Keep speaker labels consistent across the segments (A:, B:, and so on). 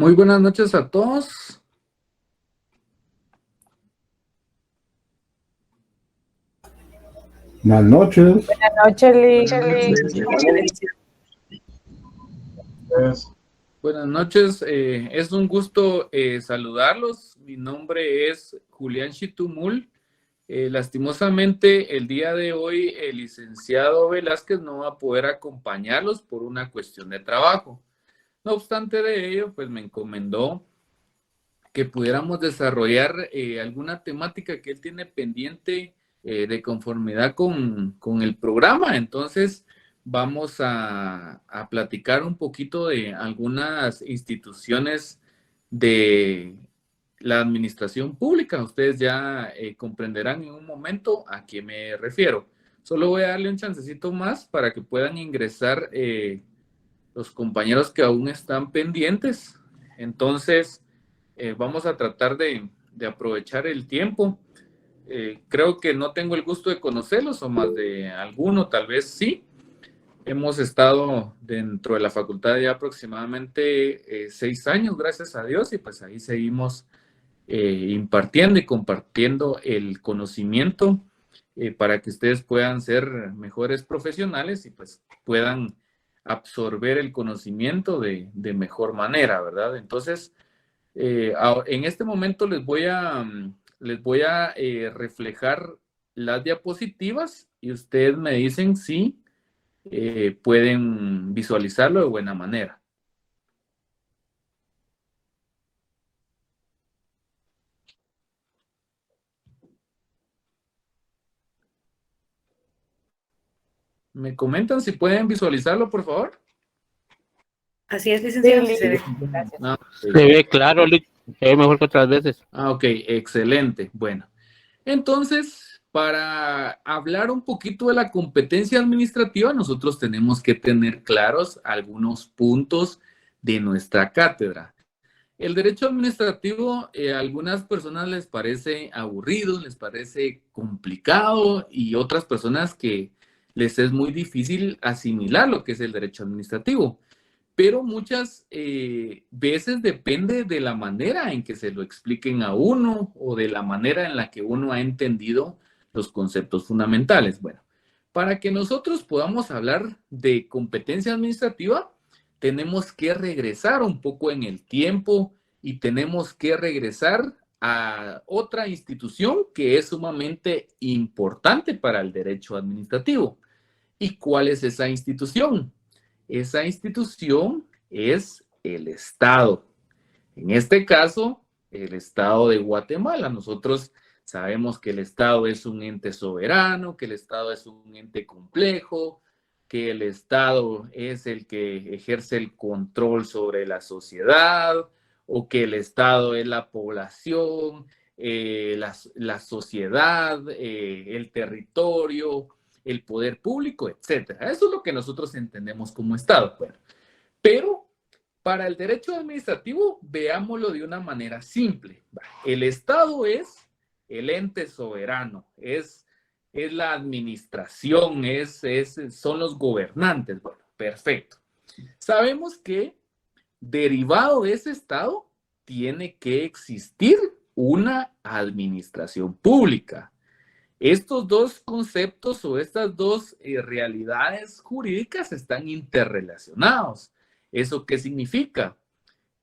A: Muy buenas noches a todos.
B: Buenas noches.
C: Buenas noches, Lick.
A: Buenas noches. Es un gusto saludarlos. Mi nombre es Julián Chitumul. Lastimosamente, el día de hoy el licenciado Velázquez no va a poder acompañarlos por una cuestión de trabajo. No obstante de ello, pues me encomendó que pudiéramos desarrollar alguna temática que él tiene pendiente de conformidad con el programa. Entonces, vamos a platicar un poquito de algunas instituciones de la administración pública. Ustedes ya comprenderán en un momento a qué me refiero. Solo voy a darle un chancecito más para que puedan ingresar los compañeros que aún están pendientes. Entonces, vamos a tratar de aprovechar el tiempo. Creo que no tengo el gusto de conocerlos, o más de alguno, tal vez sí. Hemos estado dentro de la facultad ya aproximadamente 6 años, gracias a Dios, y pues ahí seguimos impartiendo y compartiendo el conocimiento para que ustedes puedan ser mejores profesionales y pues puedan absorber el conocimiento de mejor manera, ¿verdad? Entonces, en este momento les voy a reflejar las diapositivas y ustedes me dicen si pueden visualizarlo de buena manera. ¿Me comentan si pueden visualizarlo, por favor?
D: Así es, licenciado.
C: Sí,
D: Sí se ve.
C: gracias.
A: Ah,
E: Se ve claro, se ve mejor que otras veces.
A: ok, excelente. Bueno, entonces, para hablar un poquito de la competencia administrativa, nosotros tenemos que tener claros algunos puntos de nuestra cátedra. El derecho administrativo a algunas personas les parece aburrido, les parece complicado y otras personas que les es muy difícil asimilar lo que es el derecho administrativo. Pero muchas veces depende de la manera en que se lo expliquen a uno o de la manera en la que uno ha entendido los conceptos fundamentales. Bueno, para que nosotros podamos hablar de competencia administrativa, tenemos que regresar un poco en el tiempo y tenemos que regresar a otra institución que es sumamente importante para el derecho administrativo. ¿Y cuál es esa institución? Esa institución es el Estado. En este caso, el Estado de Guatemala. Nosotros sabemos que el Estado es un ente soberano, que el Estado es un ente complejo, que el Estado es el que ejerce el control sobre la sociedad, o que el Estado es la población, la sociedad, el territorio, el poder público, etcétera. Eso es lo que nosotros entendemos como Estado. Bueno, pero para el derecho administrativo, veámoslo de una manera simple. El Estado es el ente soberano, es la administración, son los gobernantes. Bueno, perfecto. Sabemos que derivado de ese Estado tiene que existir una administración pública. Estos dos conceptos o estas dos realidades jurídicas están interrelacionados. ¿Eso qué significa?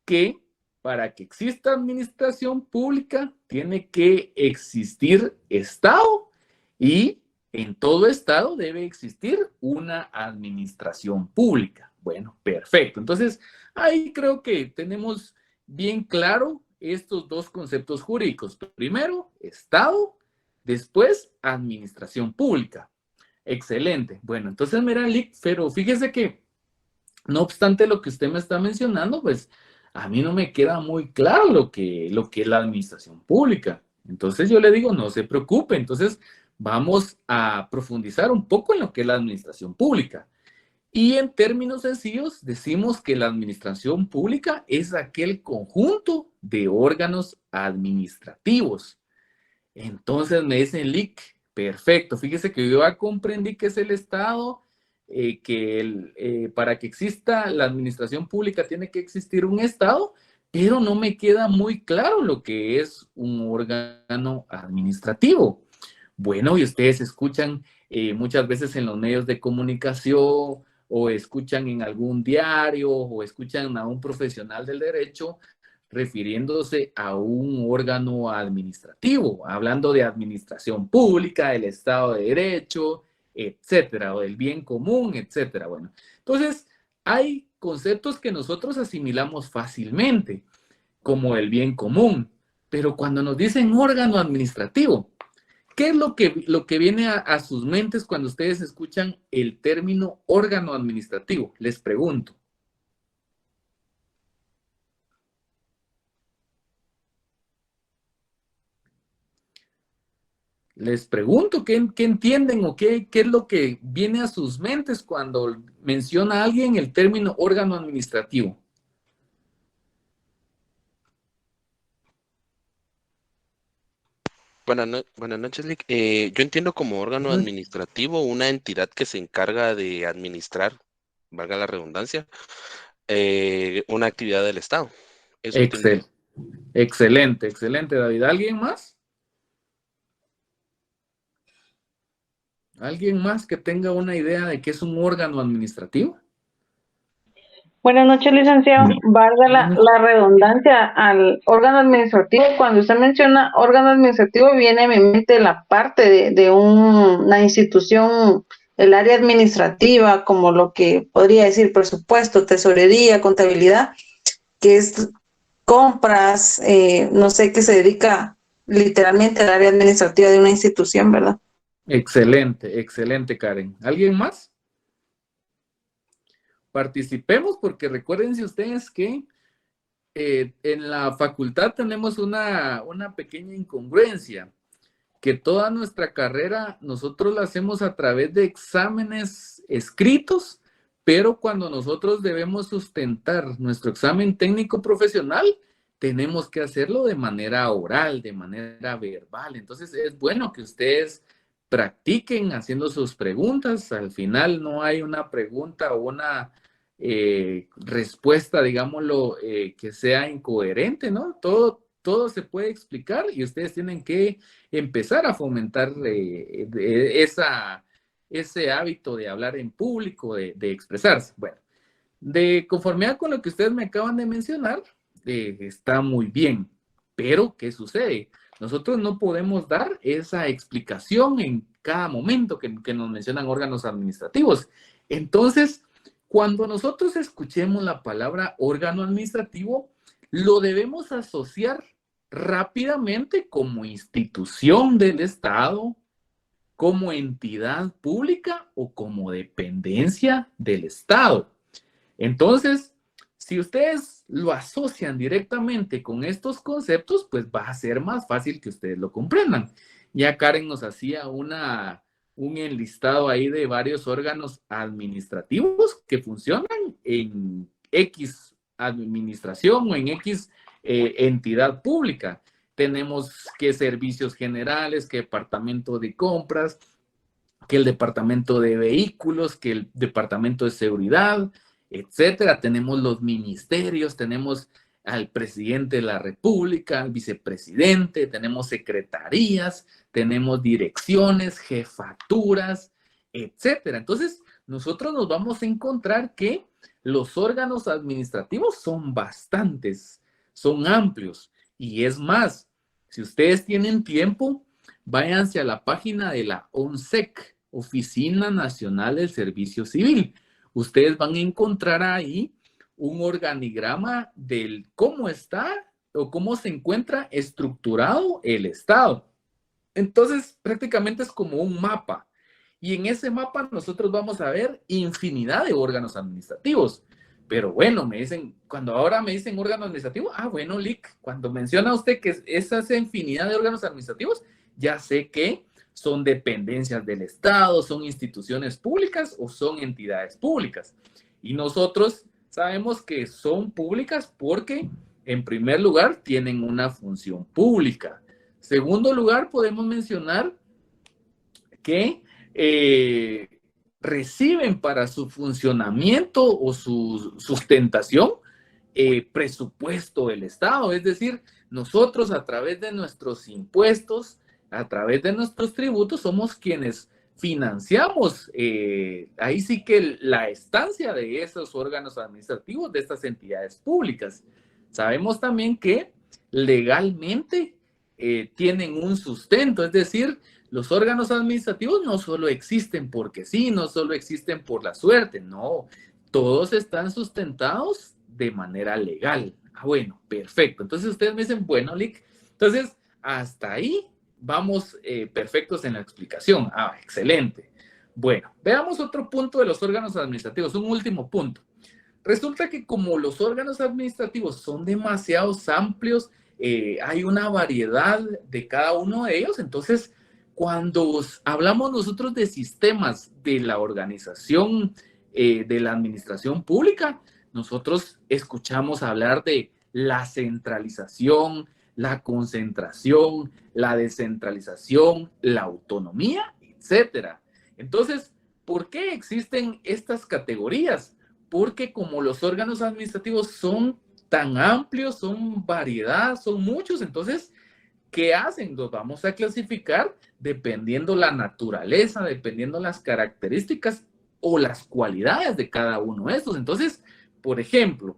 A: Que para que exista administración pública tiene que existir Estado y en todo Estado debe existir una administración pública. Bueno, perfecto. Entonces, ahí creo que tenemos bien claro estos dos conceptos jurídicos. Primero, Estado. Después, administración pública. Excelente. Bueno, entonces, mira, Lick, pero fíjese que, no obstante lo que usted me está mencionando, pues a mí no me queda muy claro lo que es la administración pública. Entonces yo le digo, no se preocupe. Entonces vamos a profundizar un poco en lo que es la administración pública. Y en términos sencillos, decimos que la administración pública es aquel conjunto de órganos administrativos. Entonces me dicen, Lick, perfecto. Fíjese que yo ya comprendí que es el Estado, para que exista la administración pública tiene que existir un Estado, pero no me queda muy claro lo que es un órgano administrativo. Bueno, y ustedes escuchan muchas veces en los medios de comunicación o escuchan en algún diario o escuchan a un profesional del derecho refiriéndose a un órgano administrativo, hablando de administración pública, del Estado de Derecho, etcétera, o del bien común, etcétera. Bueno, entonces hay conceptos que nosotros asimilamos fácilmente, como el bien común, pero cuando nos dicen órgano administrativo, ¿qué es lo que viene a sus mentes cuando ustedes escuchan el término órgano administrativo? Les pregunto. Les pregunto, ¿qué entienden o qué es lo que viene a sus mentes cuando menciona a alguien el término órgano administrativo?
B: Buenas noches, Lick. Yo entiendo como órgano administrativo una entidad que se encarga de administrar, valga la redundancia, una actividad del Estado. Eso entiendo yo.
A: Excelente, excelente, David. ¿Alguien más? ¿Alguien más que tenga una idea de qué es un órgano administrativo?
D: Buenas noches, licenciado. Valga la redundancia al órgano administrativo. Cuando usted menciona órgano administrativo, viene a mi mente la parte de una institución, el área administrativa, como lo que podría decir presupuesto, tesorería, contabilidad, que es compras, no sé, que se dedica literalmente al área administrativa de una institución, ¿verdad?
A: Excelente, excelente, Karen. ¿Alguien más? Participemos porque recuérdense ustedes que en la facultad tenemos una pequeña incongruencia, que toda nuestra carrera nosotros la hacemos a través de exámenes escritos, pero cuando nosotros debemos sustentar nuestro examen técnico profesional, tenemos que hacerlo de manera oral, de manera verbal. Entonces es bueno que ustedes practiquen haciendo sus preguntas. Al final no hay una pregunta o una respuesta, digámoslo, que sea incoherente, ¿no? Todo se puede explicar y ustedes tienen que empezar a fomentar ese hábito de hablar en público, de expresarse. Bueno, de conformidad con lo que ustedes me acaban de mencionar, está muy bien, pero ¿qué sucede? Nosotros no podemos dar esa explicación en cada momento que nos mencionan órganos administrativos. Entonces, cuando nosotros escuchemos la palabra órgano administrativo, lo debemos asociar rápidamente como institución del Estado, como entidad pública o como dependencia del Estado. Entonces, si ustedes lo asocian directamente con estos conceptos, pues va a ser más fácil que ustedes lo comprendan. Ya Karen nos hacía un enlistado ahí de varios órganos administrativos que funcionan en X administración o en X entidad pública. Tenemos que servicios generales, que departamento de compras, que el departamento de vehículos, que el departamento de seguridad, etcétera. Tenemos los ministerios, tenemos al presidente de la República, al vicepresidente, tenemos secretarías, tenemos direcciones, jefaturas, etcétera. Entonces, nosotros nos vamos a encontrar que los órganos administrativos son bastantes, son amplios. Y es más, si ustedes tienen tiempo, váyanse a la página de la ONSEC, Oficina Nacional del Servicio Civil. Ustedes van a encontrar ahí un organigrama del cómo está o cómo se encuentra estructurado el Estado. Entonces, prácticamente es como un mapa. Y en ese mapa nosotros vamos a ver infinidad de órganos administrativos. Pero bueno, cuando ahora me dicen órgano administrativo, bueno, Lick, cuando menciona usted que esa infinidad de órganos administrativos, ya sé que son dependencias del Estado, son instituciones públicas o son entidades públicas. Y nosotros sabemos que son públicas porque, en primer lugar, tienen una función pública. Segundo lugar, podemos mencionar que reciben para su funcionamiento o su sustentación presupuesto del Estado, es decir, nosotros a través de nuestros impuestos, a través de nuestros tributos, somos quienes financiamos, ahí sí que la estancia de esos órganos administrativos, de estas entidades públicas. Sabemos también que legalmente tienen un sustento, es decir, los órganos administrativos no solo existen porque sí, no solo existen por la suerte, no, todos están sustentados de manera legal. Ah, bueno, perfecto. Entonces ustedes me dicen, bueno, Lick, entonces hasta ahí vamos perfectos en la explicación. Ah, excelente. Bueno, veamos otro punto de los órganos administrativos, un último punto. Resulta que como los órganos administrativos son demasiado amplios, hay una variedad de cada uno de ellos, entonces cuando hablamos nosotros de sistemas de la organización de la administración pública, nosotros escuchamos hablar de la centralización, la concentración, la descentralización, la autonomía, etcétera. Entonces, ¿por qué existen estas categorías? Porque como los órganos administrativos son tan amplios, son variedad, son muchos, entonces, ¿qué hacen? Los vamos a clasificar dependiendo la naturaleza, dependiendo las características o las cualidades de cada uno de estos. Entonces, por ejemplo,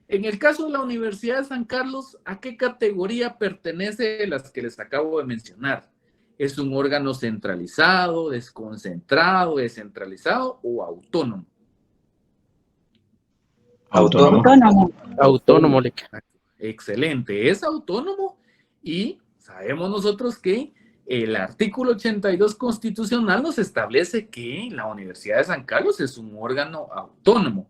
A: en el caso de la Universidad de San Carlos, ¿a qué categoría pertenece de las que les acabo de mencionar? ¿Es un órgano centralizado, desconcentrado, descentralizado o autónomo?
C: Autónomo.
E: Autónomo, Lick.
A: Excelente, es autónomo y sabemos nosotros que el artículo 82 constitucional nos establece que la Universidad de San Carlos es un órgano autónomo.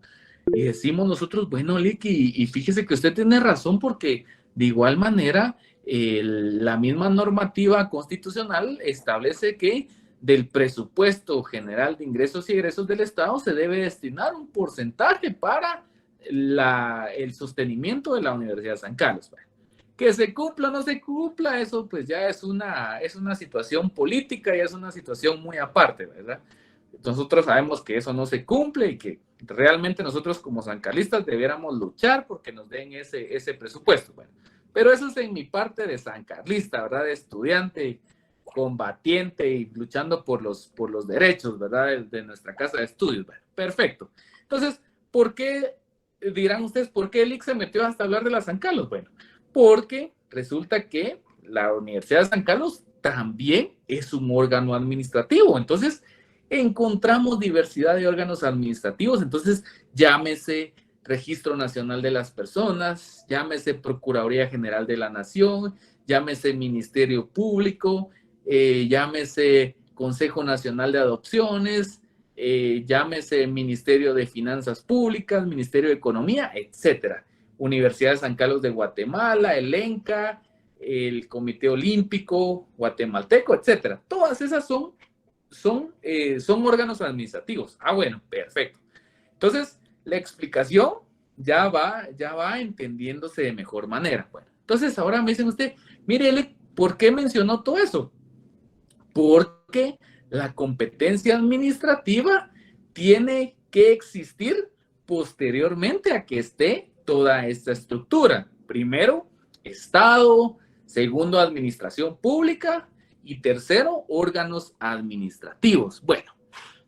A: Y decimos nosotros, bueno, Lick, y fíjese que usted tiene razón porque de igual manera la misma normativa constitucional establece que del presupuesto general de ingresos y egresos del Estado se debe destinar un porcentaje para el sostenimiento de la Universidad de San Carlos. Bueno, que se cumpla o no se cumpla, eso pues ya es una situación política y es una situación muy aparte, ¿verdad? Nosotros sabemos que eso no se cumple y que realmente nosotros como sancarlistas debiéramos luchar porque nos den ese presupuesto. Bueno, pero eso es en mi parte de sancarlista, ¿verdad? De estudiante, combatiente y luchando por los derechos, ¿verdad? De nuestra casa de estudios. Bueno, perfecto. Entonces, ¿por qué, dirán ustedes, por qué el Lick se metió hasta hablar de la San Carlos? Bueno, porque resulta que la Universidad de San Carlos también es un órgano administrativo. Entonces, encontramos diversidad de órganos administrativos, entonces llámese Registro Nacional de las Personas, llámese Procuraduría General de la Nación, llámese Ministerio Público, llámese Consejo Nacional de Adopciones, llámese Ministerio de Finanzas Públicas, Ministerio de Economía, etcétera. Universidad de San Carlos de Guatemala, el ENCA, el Comité Olímpico Guatemalteco, etcétera. Todas esas son órganos administrativos. Ah, bueno, perfecto. Entonces, la explicación ya va entendiéndose de mejor manera. Bueno, entonces ahora me dicen usted, mire, ¿por qué mencionó todo eso? Porque la competencia administrativa tiene que existir posteriormente a que esté toda esta estructura. Primero, Estado. Segundo, administración pública. Y tercero, órganos administrativos. Bueno,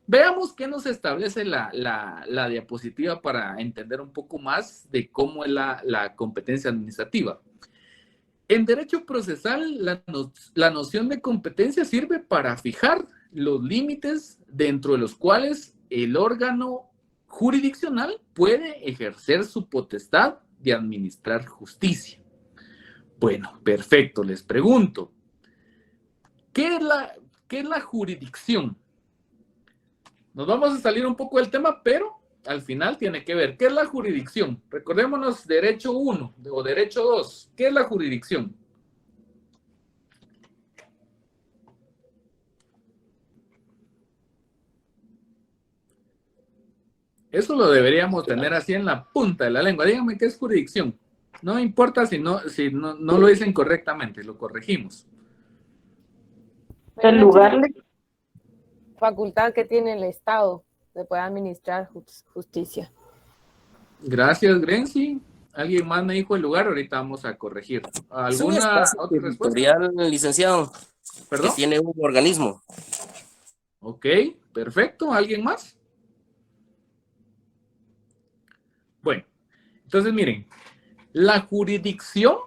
A: veamos qué nos establece la diapositiva para entender un poco más de cómo es la competencia administrativa. En derecho procesal, la noción de competencia sirve para fijar los límites dentro de los cuales el órgano jurisdiccional puede ejercer su potestad de administrar justicia. Bueno, perfecto, les pregunto. ¿Qué es la jurisdicción? Nos vamos a salir un poco del tema, pero al final tiene que ver. ¿Qué es la jurisdicción? Recordémonos derecho 1 o derecho 2. ¿Qué es la jurisdicción? Eso lo deberíamos tener así en la punta de la lengua. Díganme qué es jurisdicción. No importa si no lo dicen correctamente, lo corregimos.
D: El lugar
C: Facultad que tiene el Estado de poder administrar justicia.
A: Gracias, Grenzy. Alguien más me dijo el lugar, ahorita vamos a corregir.
F: Es un
A: ¿Alguna
F: espacio
A: otra respuesta?
F: territorial, licenciado,
A: ¿Perdón?
F: que tiene un organismo.
A: Ok, perfecto. ¿Alguien más? Bueno, entonces miren, la jurisdicción,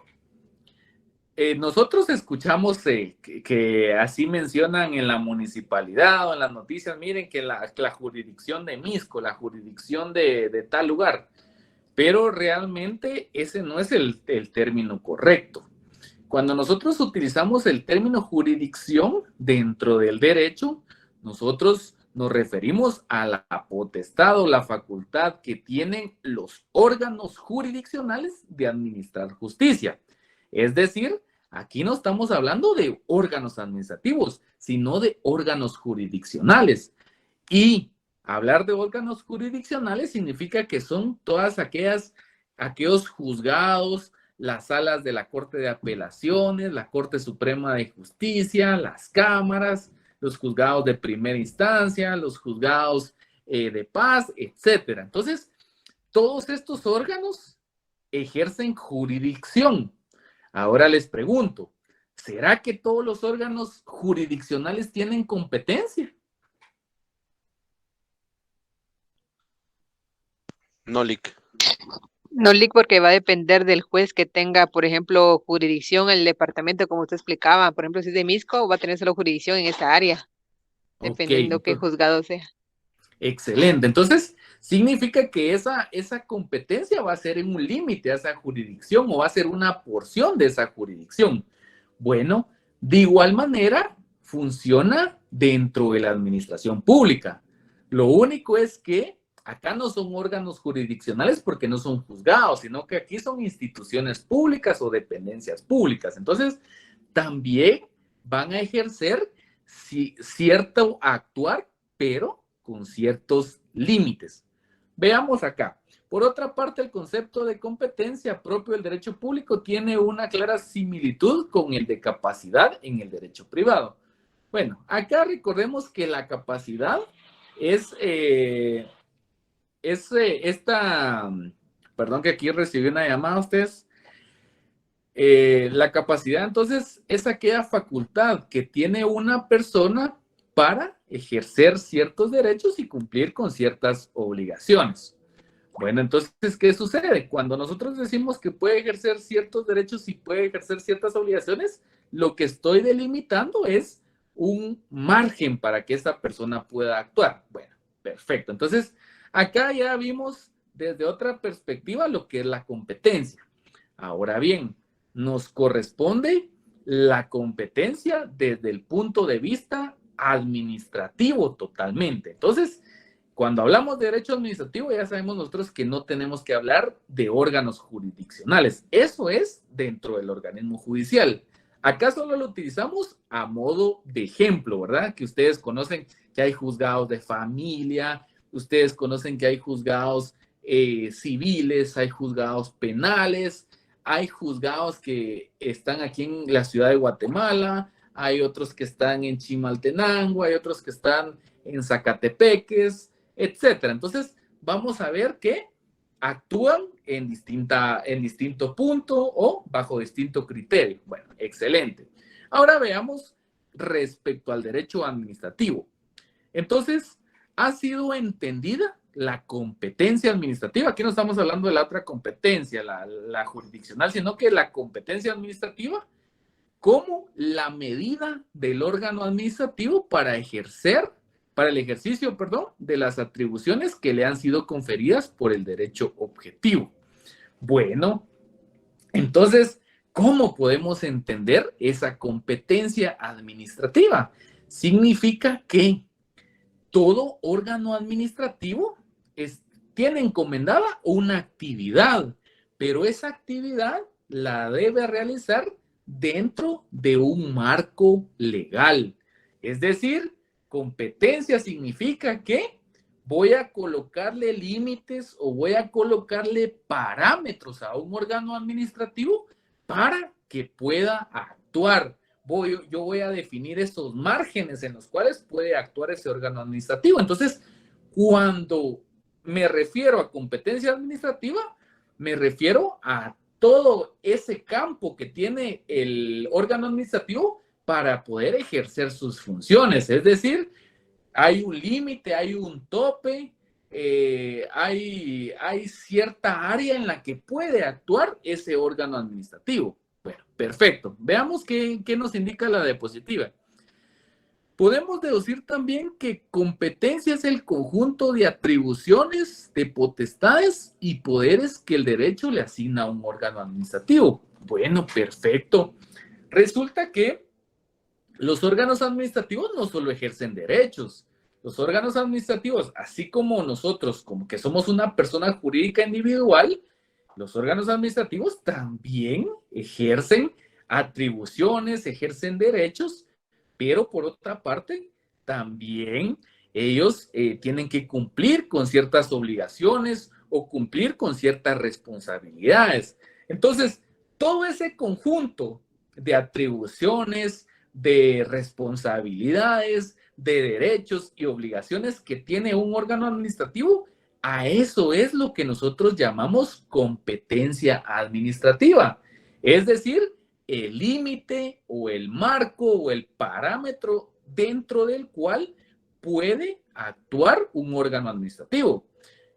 A: nosotros escuchamos que así mencionan en la municipalidad o en las noticias, miren que la jurisdicción de Misco, la jurisdicción de tal lugar, pero realmente ese no es el término correcto. Cuando nosotros utilizamos el término jurisdicción dentro del derecho, nosotros nos referimos a la potestad o la facultad que tienen los órganos jurisdiccionales de administrar justicia. Es decir, aquí no estamos hablando de órganos administrativos, sino de órganos jurisdiccionales. Y hablar de órganos jurisdiccionales significa que son todas aquellos juzgados, las salas de la Corte de Apelaciones, la Corte Suprema de Justicia, las cámaras, los juzgados de primera instancia, los juzgados de paz, etcétera. Entonces, todos estos órganos ejercen jurisdicción. Ahora les pregunto, ¿será que todos los órganos jurisdiccionales tienen competencia?
B: No, Lic.
G: No, Lic, porque va a depender del juez que tenga, por ejemplo, jurisdicción en el departamento, como usted explicaba. Por ejemplo, si es de Misco, va a tener solo jurisdicción en esa área, dependiendo qué juzgado sea.
A: Excelente. Entonces, significa que esa competencia va a ser en un límite a esa jurisdicción o va a ser una porción de esa jurisdicción. Bueno, de igual manera, funciona dentro de la administración pública. Lo único es que acá no son órganos jurisdiccionales porque no son juzgados, sino que aquí son instituciones públicas o dependencias públicas. Entonces, también van a ejercer cierto actuar, pero con ciertos límites. Veamos acá. Por otra parte, el concepto de competencia propio del derecho público tiene una clara similitud con el de capacidad en el derecho privado. Bueno, acá recordemos que la capacidad perdón que aquí recibí una llamada a ustedes. La capacidad, entonces, es aquella facultad que tiene una persona para ejercer ciertos derechos y cumplir con ciertas obligaciones. Bueno, entonces, ¿qué sucede? Cuando nosotros decimos que puede ejercer ciertos derechos y puede ejercer ciertas obligaciones, lo que estoy delimitando es un margen para que esa persona pueda actuar. Bueno, perfecto. Entonces, acá ya vimos desde otra perspectiva lo que es la competencia. Ahora bien, nos corresponde la competencia desde el punto de vista administrativo totalmente. Entonces, cuando hablamos de derecho administrativo, ya sabemos nosotros que no tenemos que hablar de órganos jurisdiccionales. Eso es dentro del organismo judicial. Acá solo lo utilizamos a modo de ejemplo, ¿verdad? Que ustedes conocen que hay juzgados de familia, ustedes conocen que hay juzgados civiles, hay juzgados penales, hay juzgados que están aquí en la ciudad de Guatemala, hay otros que están en Chimaltenango, hay otros que están en Zacatepeques, etcétera. Entonces, vamos a ver que actúan en distinto punto o bajo distinto criterio. Bueno, excelente. Ahora veamos respecto al derecho administrativo. Entonces, ha sido entendida la competencia administrativa. Aquí no estamos hablando de la otra competencia, la jurisdiccional, sino que la competencia administrativa como la medida del órgano administrativo para el ejercicio, de las atribuciones que le han sido conferidas por el derecho objetivo. Bueno, entonces, ¿cómo podemos entender esa competencia administrativa? Significa que todo órgano administrativo tiene encomendada una actividad, pero esa actividad la debe realizar dentro de un marco legal. Es decir, competencia significa que voy a colocarle límites o voy a colocarle parámetros a un órgano administrativo para que pueda actuar. Yo voy a definir esos márgenes en los cuales puede actuar ese órgano administrativo. Entonces, cuando me refiero a competencia administrativa, Me refiero a todo ese campo que tiene el órgano administrativo para poder ejercer sus funciones. Es decir, hay un límite, hay un tope, hay cierta área en la que puede actuar ese órgano administrativo. Bueno, perfecto. Veamos qué nos indica la diapositiva. Podemos deducir también que competencia es el conjunto de atribuciones, de potestades y poderes que el derecho le asigna a un órgano administrativo. Bueno, perfecto. Resulta que los órganos administrativos no solo ejercen derechos. Los órganos administrativos, así como nosotros, como que somos una persona jurídica individual, los órganos administrativos también ejercen atribuciones, ejercen derechos, pero por otra parte, también ellos tienen que cumplir con ciertas obligaciones o cumplir con ciertas responsabilidades. Entonces, todo ese conjunto de atribuciones, de responsabilidades, de derechos y obligaciones que tiene un órgano administrativo, a eso es lo que nosotros llamamos competencia administrativa. Es decir, el límite o el marco o el parámetro dentro del cual puede actuar un órgano administrativo.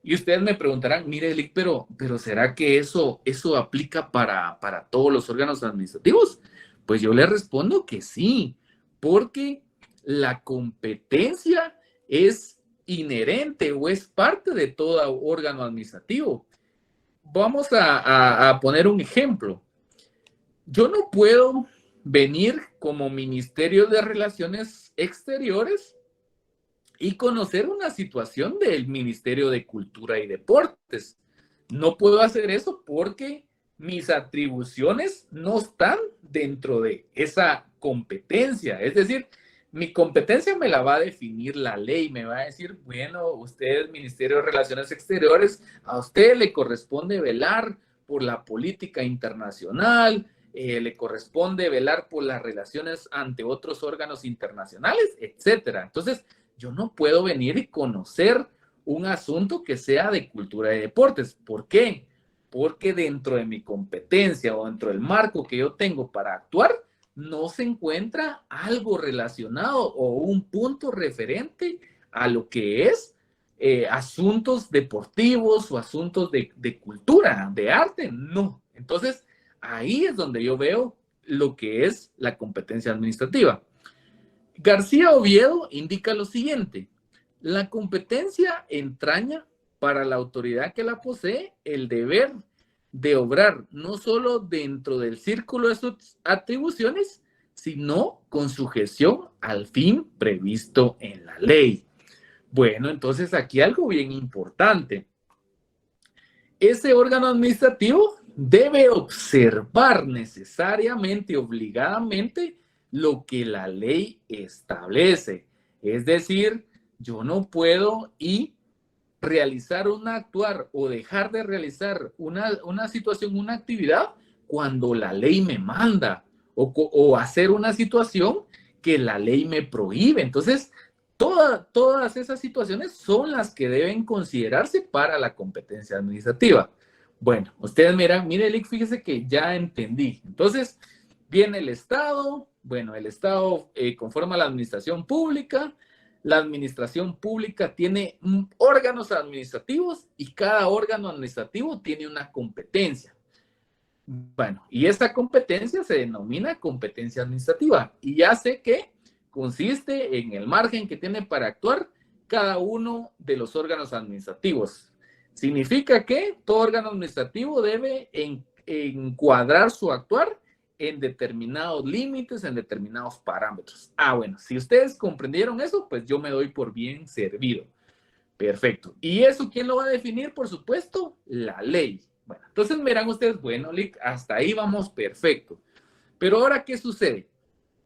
A: Y ustedes me preguntarán, mire, Lick, pero ¿será que eso aplica para todos los órganos administrativos? Pues yo le respondo que sí, porque la competencia es inherente o es parte de todo órgano administrativo. Vamos a poner un ejemplo. Yo no puedo venir como Ministerio de Relaciones Exteriores y conocer una situación del Ministerio de Cultura y Deportes. No puedo hacer eso porque mis atribuciones no están dentro de esa competencia. Es decir, mi competencia me la va a definir la ley. Me va a decir, bueno, usted, Ministerio de Relaciones Exteriores, a usted le corresponde velar por la política internacional, le corresponde velar por las relaciones ante otros órganos internacionales, etcétera. Entonces, yo no puedo venir y conocer un asunto que sea de cultura y deportes. ¿Por qué? Porque dentro de mi competencia o dentro del marco que yo tengo para actuar, no se encuentra algo relacionado o un punto referente a lo que es asuntos deportivos o asuntos de cultura, de arte. No. Entonces, ahí es donde yo veo lo que es la competencia administrativa. García Oviedo indica lo siguiente: la competencia entraña para la autoridad que la posee el deber de obrar no solo dentro del círculo de sus atribuciones, sino con sujeción al fin previsto en la ley. Bueno, entonces aquí algo bien importante. Ese órgano administrativo debe observar necesariamente y obligadamente lo que la ley establece. Es decir, yo no puedo realizar actuar o dejar de realizar una situación, una actividad cuando la ley me manda o hacer una situación que la ley me prohíbe. Entonces, todas esas situaciones son las que deben considerarse para la competencia administrativa. Bueno, ustedes miran, mire, Lick, fíjese que ya entendí. Entonces, viene el Estado. Bueno, el Estado conforma la administración pública. La administración pública tiene órganos administrativos y cada órgano administrativo tiene una competencia. Bueno, y esta competencia se denomina competencia administrativa. Y ya sé que consiste en el margen que tiene para actuar cada uno de los órganos administrativos. Significa que todo órgano administrativo debe encuadrar su actuar en determinados límites, en determinados parámetros. Bueno, si ustedes comprendieron eso, pues yo me doy por bien servido. Perfecto. ¿Y eso quién lo va a definir? Por supuesto, la ley. Bueno, entonces miran ustedes, bueno, Lick, hasta ahí vamos perfecto. Pero ahora, ¿qué sucede?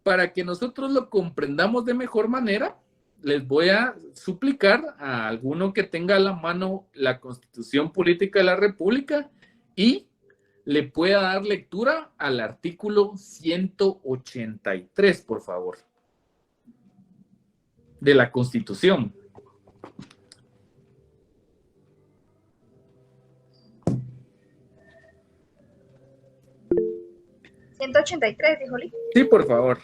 A: Para que nosotros lo comprendamos de mejor manera, les voy a suplicar a alguno que tenga a la mano la Constitución Política de la República y le pueda dar lectura al artículo 183, por favor, de la Constitución.
H: 183, dijo Lick.
A: Sí, por favor.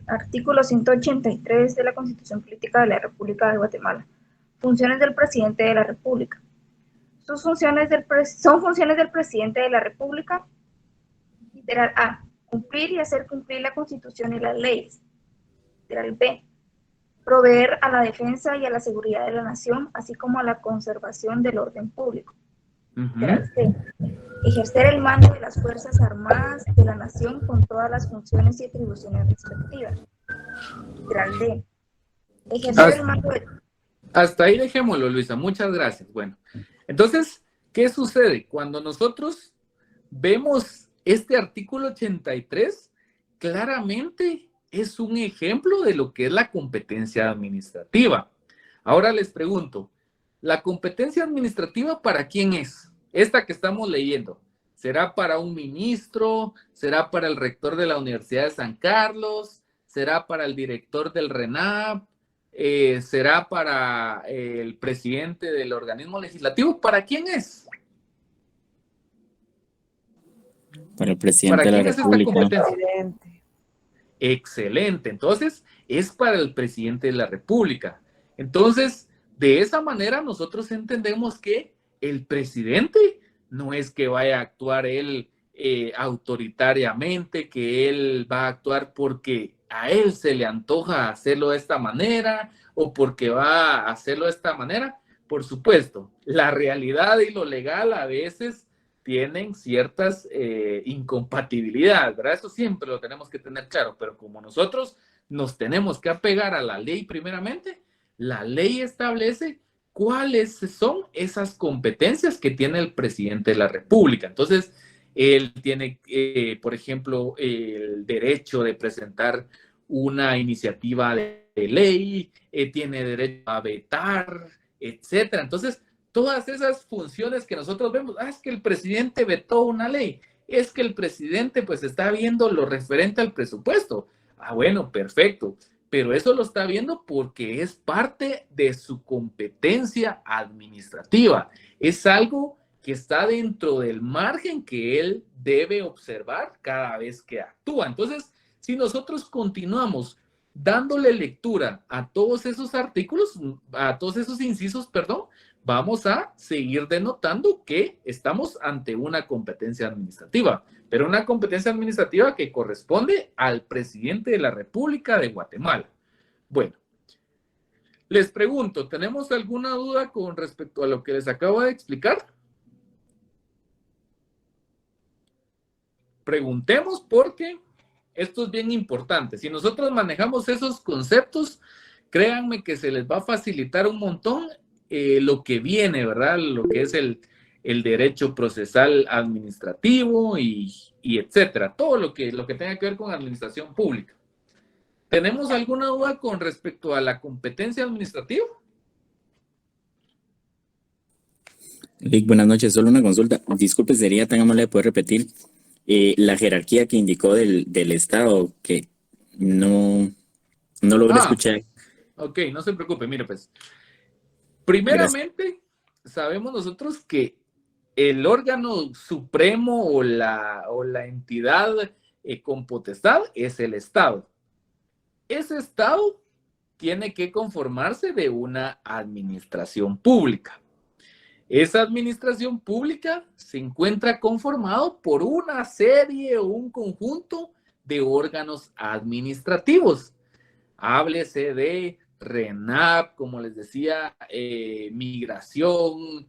H: Artículo 183 de la Constitución Política de la República de Guatemala. Funciones del Presidente de la República. Son funciones del Presidente de la República. Literal A. Cumplir y hacer cumplir la Constitución y las leyes. Literal B. Proveer a la defensa y a la seguridad de la nación, así como a la conservación del orden público. Literal C. Ejercer el mando de las Fuerzas Armadas de la nación con todas las funciones y atribuciones respectivas. Literal D. Ejercer el mando de...
A: Hasta ahí dejémoslo, Luisa. Muchas gracias. Bueno, entonces, ¿qué sucede? Cuando nosotros vemos este artículo 83, claramente es un ejemplo de lo que es la competencia administrativa. Ahora les pregunto, ¿la competencia administrativa para quién es? Esta que estamos leyendo. ¿Será para un ministro? ¿Será para el rector de la Universidad de San Carlos? ¿Será para el director del RENAP? ¿Será para el presidente del organismo legislativo? ¿Para quién es?
I: Para el presidente de la República.
A: Excelente. Entonces, es para el presidente de la República. Entonces, de esa manera nosotros entendemos que el presidente no es que vaya a actuar él autoritariamente, que él va a actuar porque a él se le antoja hacerlo de esta manera o porque va a hacerlo de esta manera. Por supuesto, la realidad y lo legal a veces tienen ciertas incompatibilidades, ¿verdad? Eso siempre lo tenemos que tener claro, pero como nosotros nos tenemos que apegar a la ley primeramente, la ley establece cuáles son esas competencias que tiene el presidente de la República. Entonces, él tiene, por ejemplo, el derecho de presentar una iniciativa de ley, tiene derecho a vetar, etcétera. Entonces, todas esas funciones que nosotros vemos, es que el presidente vetó una ley, es que el presidente pues está viendo lo referente al presupuesto. Ah, bueno, perfecto. Pero eso lo está viendo porque es parte de su competencia administrativa. Es algo que está dentro del margen que él debe observar cada vez que actúa. Entonces, si nosotros continuamos dándole lectura a todos esos artículos, a todos esos incisos, perdón, vamos a seguir denotando que estamos ante una competencia administrativa, pero una competencia administrativa que corresponde al presidente de la República de Guatemala. Bueno, les pregunto, ¿tenemos alguna duda con respecto a lo que les acabo de explicar? Preguntemos porque esto es bien importante. Si nosotros manejamos esos conceptos, créanme que se les va a facilitar un montón lo que viene, ¿verdad? Lo que es el derecho procesal administrativo y etcétera. Todo lo que tenga que ver con administración pública. ¿Tenemos alguna duda con respecto a la competencia administrativa?
I: Lick, buenas noches. Solo una consulta. Disculpe, ¿sería tan amable de poder repetir la jerarquía que indicó del Estado, que no logré escuchar?
A: Ok, no se preocupe. Mire, pues, primeramente, sabemos nosotros que el órgano supremo o la entidad con potestad es el Estado. Ese Estado tiene que conformarse de una administración pública. Esa administración pública se encuentra conformado por una serie o un conjunto de órganos administrativos. Háblese de RENAP, como les decía, migración,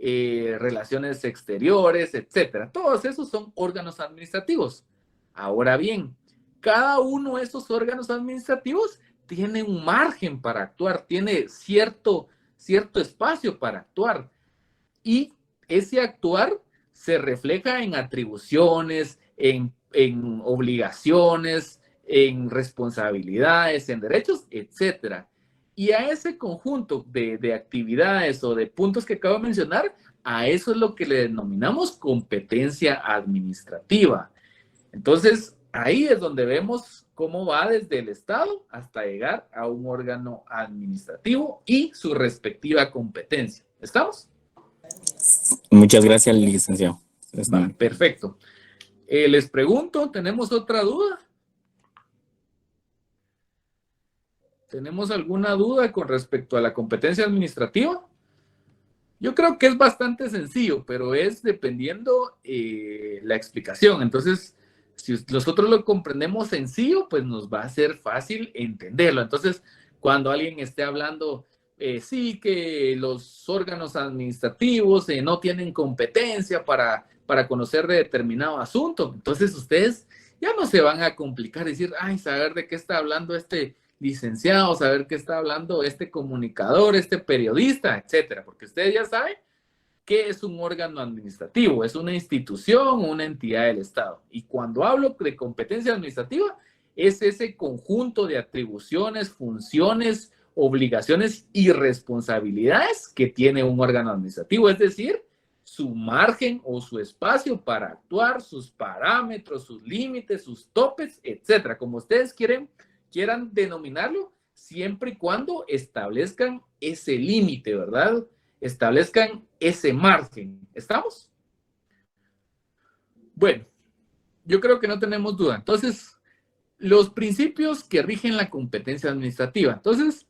A: relaciones exteriores, etcétera. Todos esos son órganos administrativos. Ahora bien, cada uno de esos órganos administrativos tiene un margen para actuar, tiene cierto espacio para actuar. Y ese actuar se refleja en atribuciones, en obligaciones, en responsabilidades, en derechos, etcétera. Y a ese conjunto de actividades o de puntos que acabo de mencionar, a eso es lo que le denominamos competencia administrativa. Entonces, ahí es donde vemos cómo va desde el Estado hasta llegar a un órgano administrativo y su respectiva competencia. ¿Estamos?
I: Muchas gracias, licenciado.
A: Perfecto. Les pregunto, ¿tenemos otra duda? ¿Tenemos alguna duda con respecto a la competencia administrativa? Yo creo que es bastante sencillo, pero es dependiendo la explicación. Entonces, si nosotros lo comprendemos sencillo, pues nos va a ser fácil entenderlo. Entonces, cuando alguien esté hablando, sí, que los órganos administrativos no tienen competencia para conocer de determinado asunto, entonces ustedes ya no se van a complicar y decir, ay, saber de qué está hablando este licenciado, saber qué está hablando este comunicador, este periodista, etcétera, porque ustedes ya saben qué es un órgano administrativo, es una institución, una entidad del Estado. Y cuando hablo de competencia administrativa, es ese conjunto de atribuciones, funciones, obligaciones y responsabilidades que tiene un órgano administrativo, es decir, su margen o su espacio para actuar, sus parámetros, sus límites, sus topes, etcétera, como ustedes quieran denominarlo, siempre y cuando establezcan ese límite, ¿verdad? Establezcan ese margen. ¿Estamos? Bueno, yo creo que no tenemos duda. Entonces, los principios que rigen la competencia administrativa. Entonces,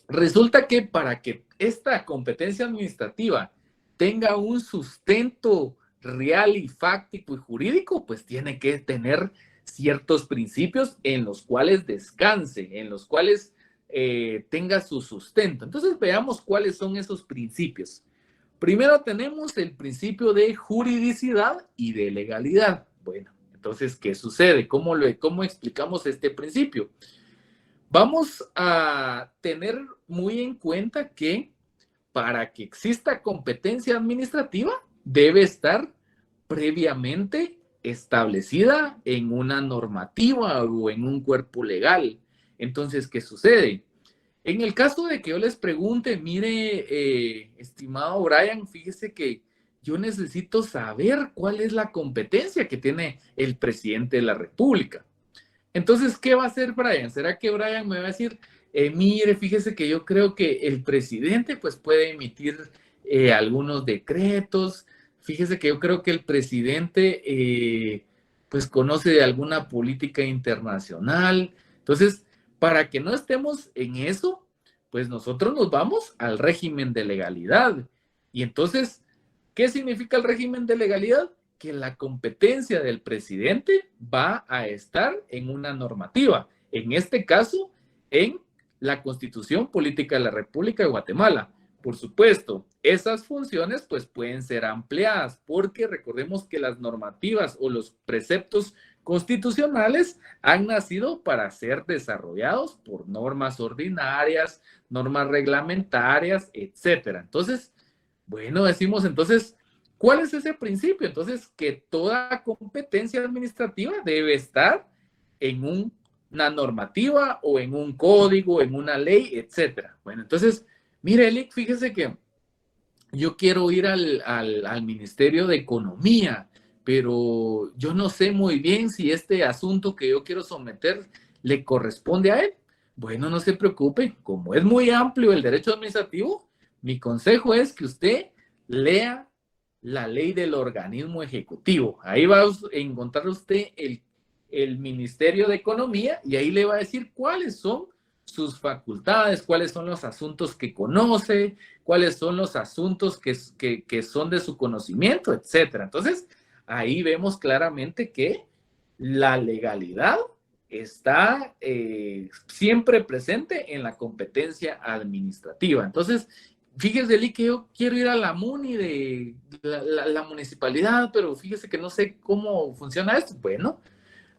A: resulta que para que esta competencia administrativa tenga un sustento real y fáctico y jurídico, pues tiene que tener ciertos principios en los cuales descanse, en los cuales tenga su sustento. Entonces veamos cuáles son esos principios. Primero tenemos el principio de juridicidad y de legalidad. Bueno, entonces, ¿qué sucede? ¿Cómo explicamos este principio? Vamos a tener muy en cuenta que para que exista competencia administrativa debe estar previamente establecida en una normativa o en un cuerpo legal. Entonces, ¿qué sucede? En el caso de que yo les pregunte, mire, estimado Brian, fíjese que yo necesito saber cuál es la competencia que tiene el presidente de la República. Entonces, ¿qué va a hacer Brian? ¿Será que Brian me va a decir, mire, fíjese que yo creo que el presidente pues puede emitir algunos decretos? Fíjese que yo creo que el presidente pues conoce de alguna política internacional. Entonces, para que no estemos en eso, pues nosotros nos vamos al régimen de legalidad. Y entonces, ¿qué significa el régimen de legalidad? Que la competencia del presidente va a estar en una normativa. En este caso, en la Constitución Política de la República de Guatemala. Por supuesto, esas funciones pues pueden ser ampliadas porque recordemos que las normativas o los preceptos constitucionales han nacido para ser desarrollados por normas ordinarias, normas reglamentarias, etcétera. Entonces, bueno, decimos entonces, ¿cuál es ese principio? Entonces, que toda competencia administrativa debe estar en una normativa o en un código, en una ley, etcétera. Bueno, entonces, mire, Elic, fíjese que yo quiero ir al Ministerio de Economía, pero yo no sé muy bien si este asunto que yo quiero someter le corresponde a él. Bueno, no se preocupe, como es muy amplio el derecho administrativo, mi consejo es que usted lea la ley del organismo ejecutivo. Ahí va a encontrar usted el Ministerio de Economía y ahí le va a decir cuáles son sus facultades, cuáles son los asuntos que conoce, cuáles son los asuntos que son de su conocimiento, etcétera. Entonces, ahí vemos claramente que la legalidad está siempre presente en la competencia administrativa. Entonces, fíjese, Eli, que yo quiero ir a la MUNI de la municipalidad, pero fíjese que no sé cómo funciona esto. Bueno,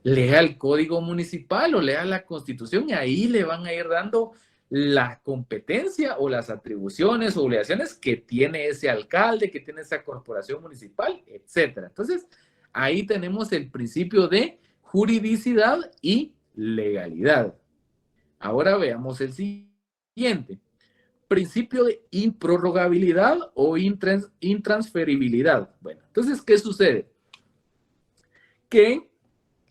A: lea el código municipal o lea la constitución y ahí le van a ir dando la competencia o las atribuciones o obligaciones que tiene ese alcalde, que tiene esa corporación municipal, etcétera. Entonces, ahí tenemos el principio de juridicidad y legalidad. Ahora veamos el siguiente. Principio de improrrogabilidad o intransferibilidad. Bueno, entonces, ¿qué sucede? Que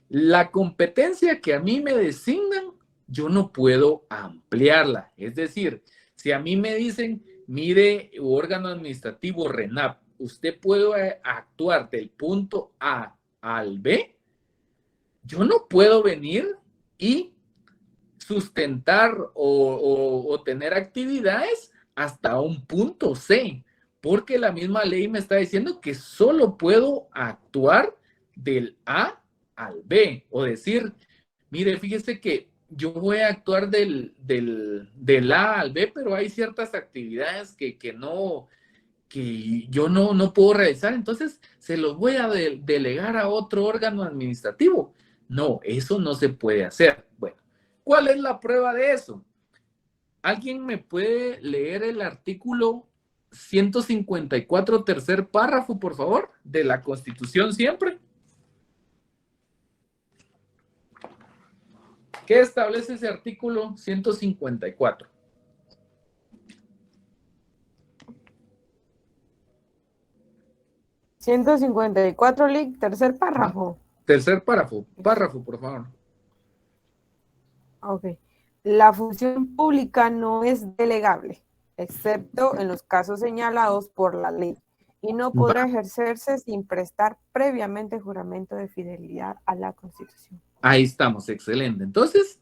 A: la competencia que a mí me designan, yo no puedo ampliarla. Es decir, si a mí me dicen, mire, órgano administrativo RENAP, usted puede actuar del punto A al B, yo no puedo venir y sustentar o tener actividades hasta un punto C, porque la misma ley me está diciendo que solo puedo actuar del A al B, o decir, mire, fíjese que yo voy a actuar del A al B, pero hay ciertas actividades que yo no puedo realizar, entonces se los voy a delegar a otro órgano administrativo. No, eso no se puede hacer. Bueno, ¿cuál es la prueba de eso? ¿Alguien me puede leer el artículo 154, tercer párrafo, por favor, de la Constitución siempre? ¿Qué establece ese artículo 154?
C: Lic, tercer párrafo.
A: Tercer párrafo, por favor.
C: Ok. La función pública no es delegable, excepto en los casos señalados por la ley, y no podrá ejercerse sin prestar previamente juramento de fidelidad a la Constitución.
A: Ahí estamos, excelente. Entonces,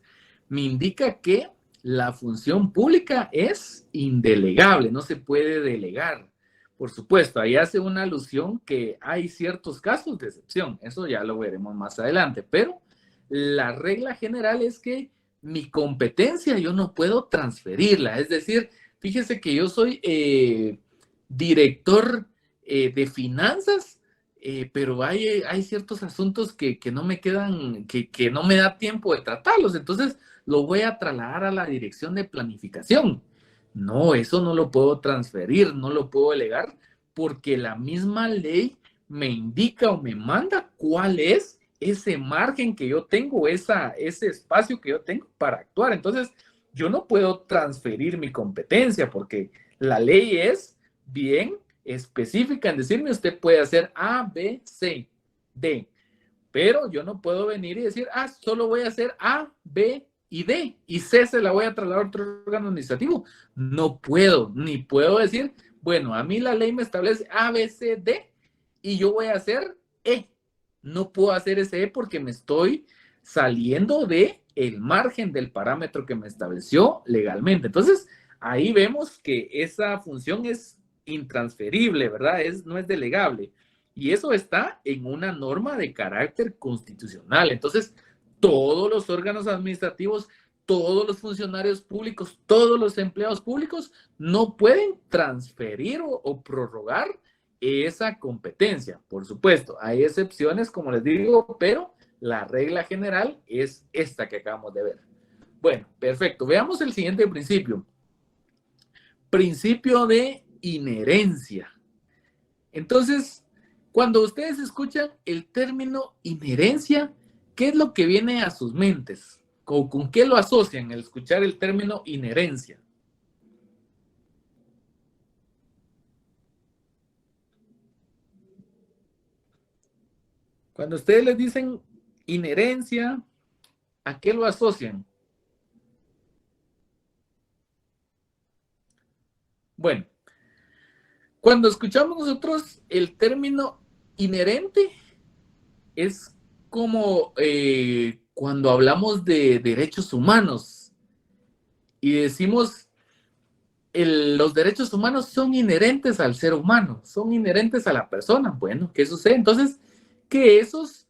A: me indica que la función pública es indelegable, no se puede delegar. Por supuesto, ahí hace una alusión que hay ciertos casos de excepción, eso ya lo veremos más adelante, pero la regla general es que mi competencia yo no puedo transferirla, es decir, fíjese que yo soy director de finanzas, pero hay ciertos asuntos que no me quedan, que no me da tiempo de tratarlos, entonces lo voy a trasladar a la dirección de planificación. No, eso no lo puedo transferir, no lo puedo delegar, porque la misma ley me indica o me manda cuál es ese margen que yo tengo, ese espacio que yo tengo para actuar. Entonces, yo no puedo transferir mi competencia, porque la ley es bien específica en decirme, usted puede hacer A, B, C, D, pero yo no puedo venir y decir, solo voy a hacer A, B y D, y C se la voy a trasladar a otro órgano administrativo. No puedo, ni puedo decir, bueno, a mí la ley me establece A, B, C, D, y yo voy a hacer E. No puedo hacer ese E porque me estoy saliendo de el margen del parámetro que me estableció legalmente. Entonces, ahí vemos que esa función es intransferible, ¿verdad? No es delegable. Y eso está en una norma de carácter constitucional. Entonces, todos los órganos administrativos, todos los funcionarios públicos, todos los empleados públicos no pueden transferir o prorrogar esa competencia. Por supuesto, hay excepciones, como les digo, pero la regla general es esta que acabamos de ver. Bueno, perfecto. Veamos el siguiente principio. Principio de inherencia. Entonces, cuando ustedes escuchan el término inherencia, ¿qué es lo que viene a sus mentes? ¿Con qué lo asocian al escuchar el término inherencia? Cuando ustedes les dicen inherencia, ¿a qué lo asocian? Bueno, cuando escuchamos nosotros el término inherente, es como cuando hablamos de derechos humanos y decimos los derechos humanos son inherentes al ser humano, son inherentes a la persona. Bueno, ¿qué sucede? Entonces, que esos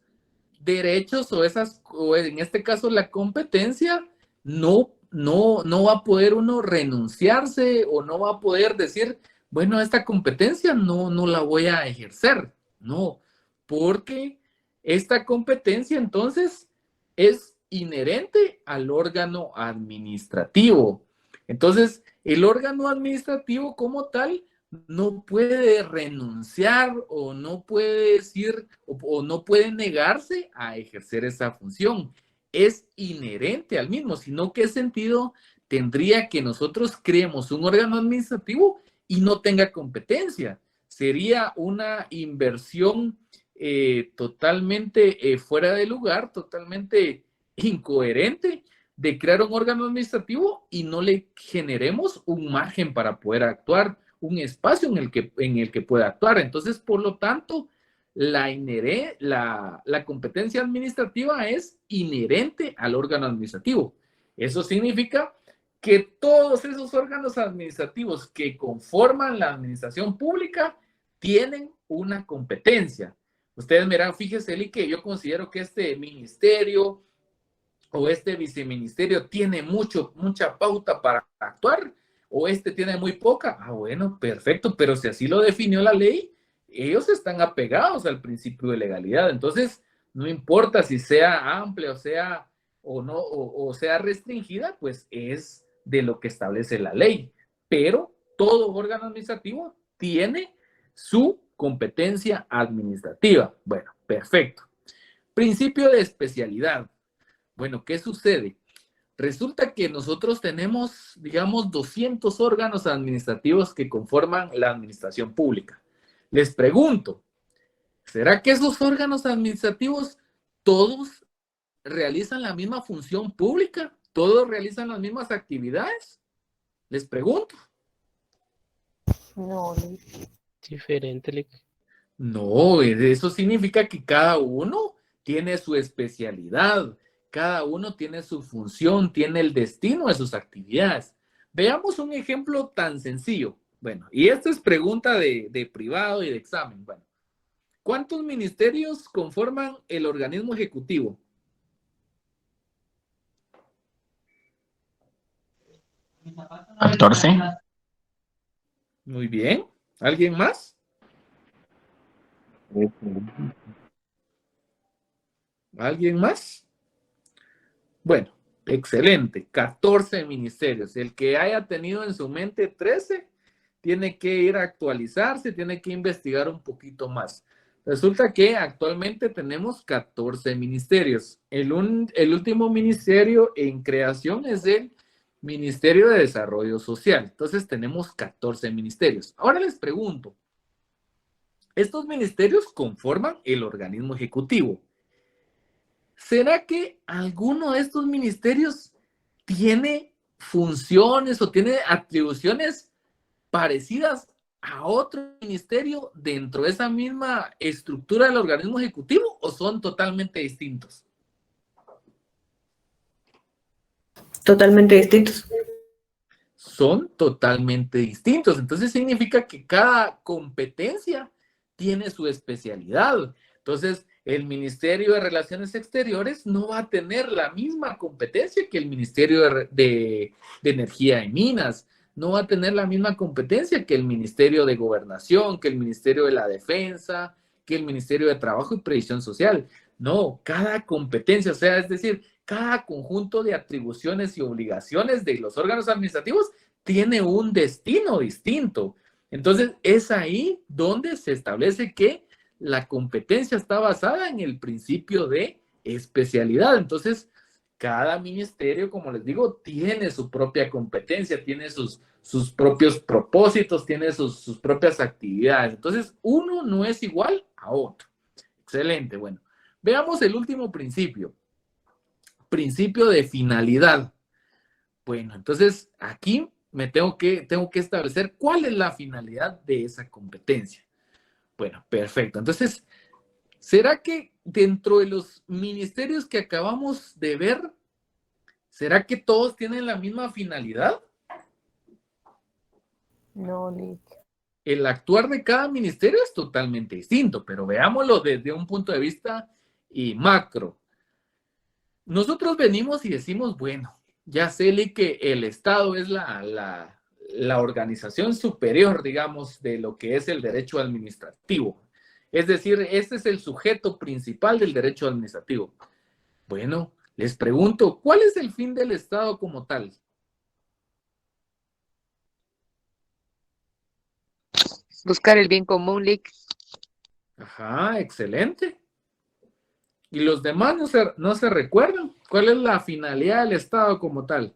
A: derechos o en este caso la competencia, no va a poder uno renunciarse o no va a poder decir, bueno, esta competencia no la voy a ejercer. No, porque esta competencia entonces es inherente al órgano administrativo. Entonces, el órgano administrativo como tal no puede renunciar o no puede decir o no puede negarse a ejercer esa función. Es inherente al mismo, sino qué sentido tendría que nosotros creemos un órgano administrativo y no tenga competencia. Sería una inversión totalmente fuera de lugar, totalmente incoherente de crear un órgano administrativo y no le generemos un margen para poder actuar, un espacio en el que pueda actuar. Entonces, por lo tanto, la competencia administrativa es inherente al órgano administrativo. Eso significa que todos esos órganos administrativos que conforman la administración pública tienen una competencia. Ustedes miran, fíjese, Eli, que yo considero que este ministerio o este viceministerio tiene mucha pauta para actuar, o este tiene muy poca. Ah, bueno, perfecto, pero si así lo definió la ley, ellos están apegados al principio de legalidad. Entonces, no importa si sea amplia o sea restringida, pues es de lo que establece la ley. Pero todo órgano administrativo tiene su competencia administrativa. Bueno, perfecto. Principio de especialidad. Bueno, ¿qué sucede? Resulta que nosotros tenemos, digamos, 200 órganos administrativos que conforman la administración pública. Les pregunto, ¿será que esos órganos administrativos todos realizan la misma función pública? ¿Todos realizan las mismas actividades? Les pregunto.
C: No,
E: Diferente, Lick.
A: No, eso significa que cada uno tiene su especialidad, cada uno tiene su función, tiene el destino de sus actividades. Veamos un ejemplo tan sencillo. Bueno, y esta es pregunta de privado y de examen. Bueno, ¿cuántos ministerios conforman el organismo ejecutivo?
I: ¿14?
A: Muy bien. ¿Alguien más? ¿Alguien más? Bueno, excelente. 14 ministerios. El que haya tenido en su mente 13, tiene que ir a actualizarse, tiene que investigar un poquito más. Resulta que actualmente tenemos 14 ministerios. El último ministerio en creación es el Ministerio de Desarrollo Social. Entonces tenemos 14 ministerios. Ahora les pregunto, estos ministerios conforman el organismo ejecutivo. ¿Será que alguno de estos ministerios tiene funciones o tiene atribuciones parecidas a otro ministerio dentro de esa misma estructura del organismo ejecutivo o son totalmente distintos?
J: Totalmente distintos.
A: Son totalmente distintos. Entonces significa que cada competencia tiene su especialidad. Entonces, el Ministerio de Relaciones Exteriores no va a tener la misma competencia que el Ministerio de Energía y Minas, no va a tener la misma competencia que el Ministerio de Gobernación, que el Ministerio de la Defensa, que el Ministerio de Trabajo y Previsión Social. No, cada competencia, o sea, es decir, cada conjunto de atribuciones y obligaciones de los órganos administrativos tiene un destino distinto. Entonces, es ahí donde se establece que la competencia está basada en el principio de especialidad. Entonces, cada ministerio, como les digo, tiene su propia competencia, tiene sus propios propósitos, tiene sus propias actividades. Entonces, uno no es igual a otro. Excelente. Bueno, veamos el último principio. Principio de finalidad. Bueno, entonces aquí me tengo que establecer cuál es la finalidad de esa competencia. Bueno, perfecto. Entonces, ¿será que dentro de los ministerios que acabamos de ver, ¿será que todos tienen la misma finalidad?
C: No, Lick.
A: El actuar de cada ministerio es totalmente distinto, pero veámoslo desde un punto de vista macro. Nosotros venimos y decimos, bueno, ya sé, Lick, que el Estado es la organización superior, digamos, de lo que es el derecho administrativo. Es decir, este es el sujeto principal del derecho administrativo. Bueno, les pregunto, ¿cuál es el fin del Estado como tal?
G: Buscar el bien común, Lick.
A: Ajá, excelente. ¿Y los demás no se recuerdan? ¿Cuál es la finalidad del Estado como tal?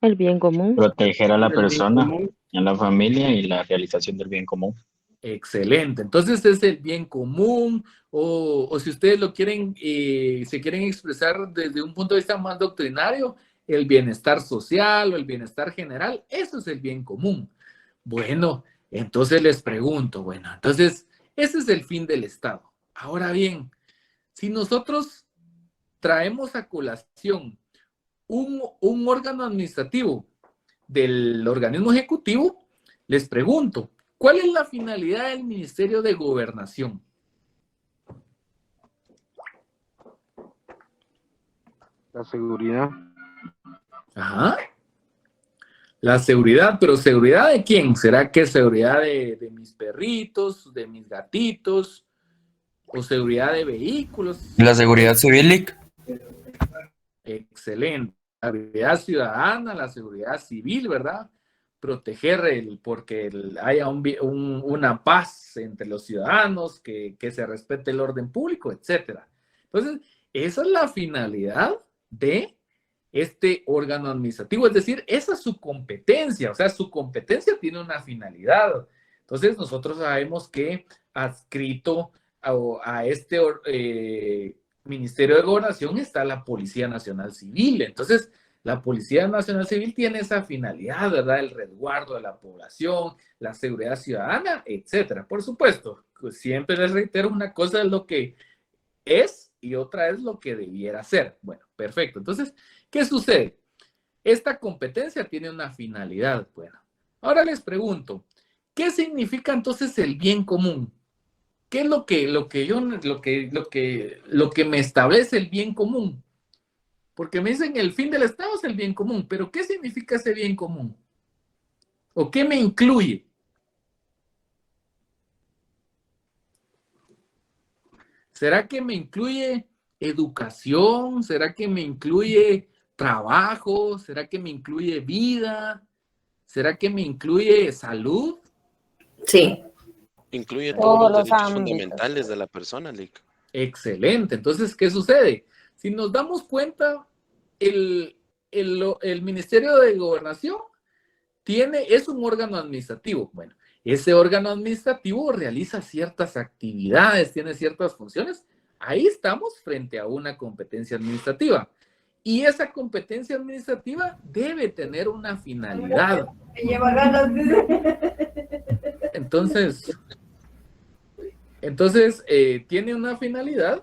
J: El bien común.
I: Proteger a la
A: El bien
I: persona,
A: común.
I: a la familia y la realización del bien común.
A: Excelente. Entonces es el bien común o si ustedes lo quieren, se quieren expresar desde un punto de vista más doctrinario, el bienestar social o el bienestar general, eso es el bien común. Bueno, entonces les pregunto, entonces Ese es el fin del Estado. Ahora bien, si nosotros traemos a colación un órgano administrativo del organismo ejecutivo, les pregunto, ¿cuál es la finalidad del Ministerio de Gobernación?
K: La seguridad.
A: Ajá. La seguridad, pero ¿seguridad de quién? ¿Será que seguridad de mis perritos, de mis gatitos, o seguridad de vehículos?
L: La seguridad civil, Lick.
A: Excelente. La seguridad ciudadana, la seguridad civil, ¿verdad? Proteger porque haya una paz entre los ciudadanos, que se respete el orden público, etcétera. Entonces, esa es la finalidad de este órgano administrativo, es decir, esa es su competencia, o sea, su competencia tiene una finalidad. Entonces, nosotros sabemos que adscrito a este Ministerio de Gobernación está la Policía Nacional Civil. Entonces, la Policía Nacional Civil tiene esa finalidad, ¿verdad? El resguardo de la población, la seguridad ciudadana, etcétera. Por supuesto, pues siempre les reitero, una cosa es lo que es y otra es lo que debiera ser. Bueno, perfecto. Entonces, ¿qué sucede? Esta competencia tiene una finalidad. Bueno, ahora les pregunto, ¿qué significa entonces el bien común? ¿Qué es lo que me establece el bien común? Porque me dicen el fin del Estado es el bien común, pero ¿qué significa ese bien común? ¿O qué me incluye? ¿Será que me incluye educación? ¿Será que me incluye trabajo? ¿Será que me incluye vida? ¿Será que me incluye salud?
J: Sí.
B: Incluye todos los derechos fundamentales de la persona, Lick.
A: Excelente. Entonces, ¿qué sucede? Si nos damos cuenta, el Ministerio de Gobernación es un órgano administrativo. Bueno, ese órgano administrativo realiza ciertas actividades, tiene ciertas funciones. Ahí estamos frente a una competencia administrativa. Y esa competencia administrativa debe tener una finalidad. Entonces tiene una finalidad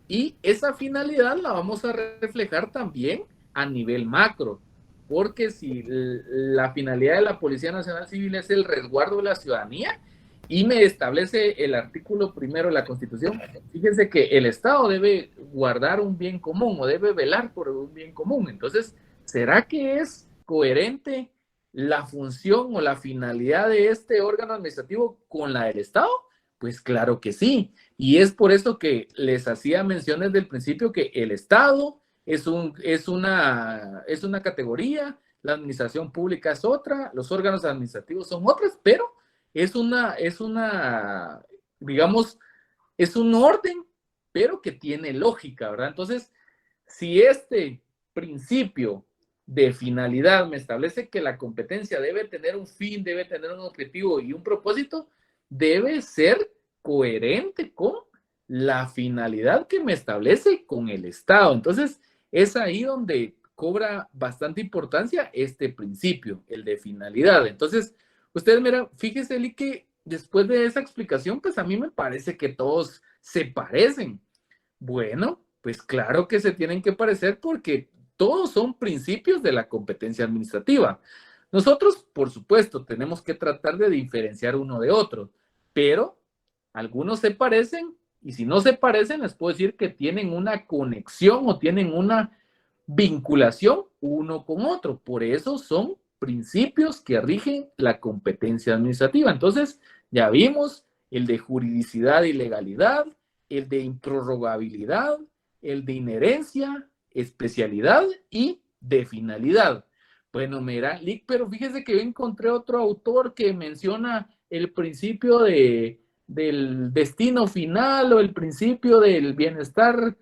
A: y esa finalidad la vamos a reflejar también a nivel macro, porque si la finalidad de la Policía Nacional Civil es el resguardo de la ciudadanía y me establece el artículo 1 de la Constitución, fíjense que el Estado debe guardar un bien común o debe velar por un bien común. Entonces, ¿será que es coherente la función o la finalidad de este órgano administrativo con la del Estado? Pues claro que sí. Y es por eso que les hacía mención desde el principio que el Estado es una categoría, la administración pública es otra, los órganos administrativos son otras, pero es un orden, pero que tiene lógica, ¿verdad? Entonces, si este principio de finalidad me establece que la competencia debe tener un fin, debe tener un objetivo y un propósito, debe ser coherente con la finalidad que me establece con el Estado. Entonces, es ahí donde cobra bastante importancia este principio, el de finalidad. Entonces, ustedes miran, fíjense, Eli, que después de esa explicación, pues a mí me parece que todos se parecen. Bueno, pues claro que se tienen que parecer porque todos son principios de la competencia administrativa. Nosotros, por supuesto, tenemos que tratar de diferenciar uno de otro, pero algunos se parecen y si no se parecen, les puedo decir que tienen una conexión o tienen una vinculación uno con otro. Por eso son principios que rigen la competencia administrativa. Entonces, ya vimos el de juridicidad y legalidad, el de improrrogabilidad, el de inherencia, especialidad y de finalidad. Bueno, mira, Lick, pero fíjese que yo encontré otro autor que menciona el principio del destino final o el principio del bienestar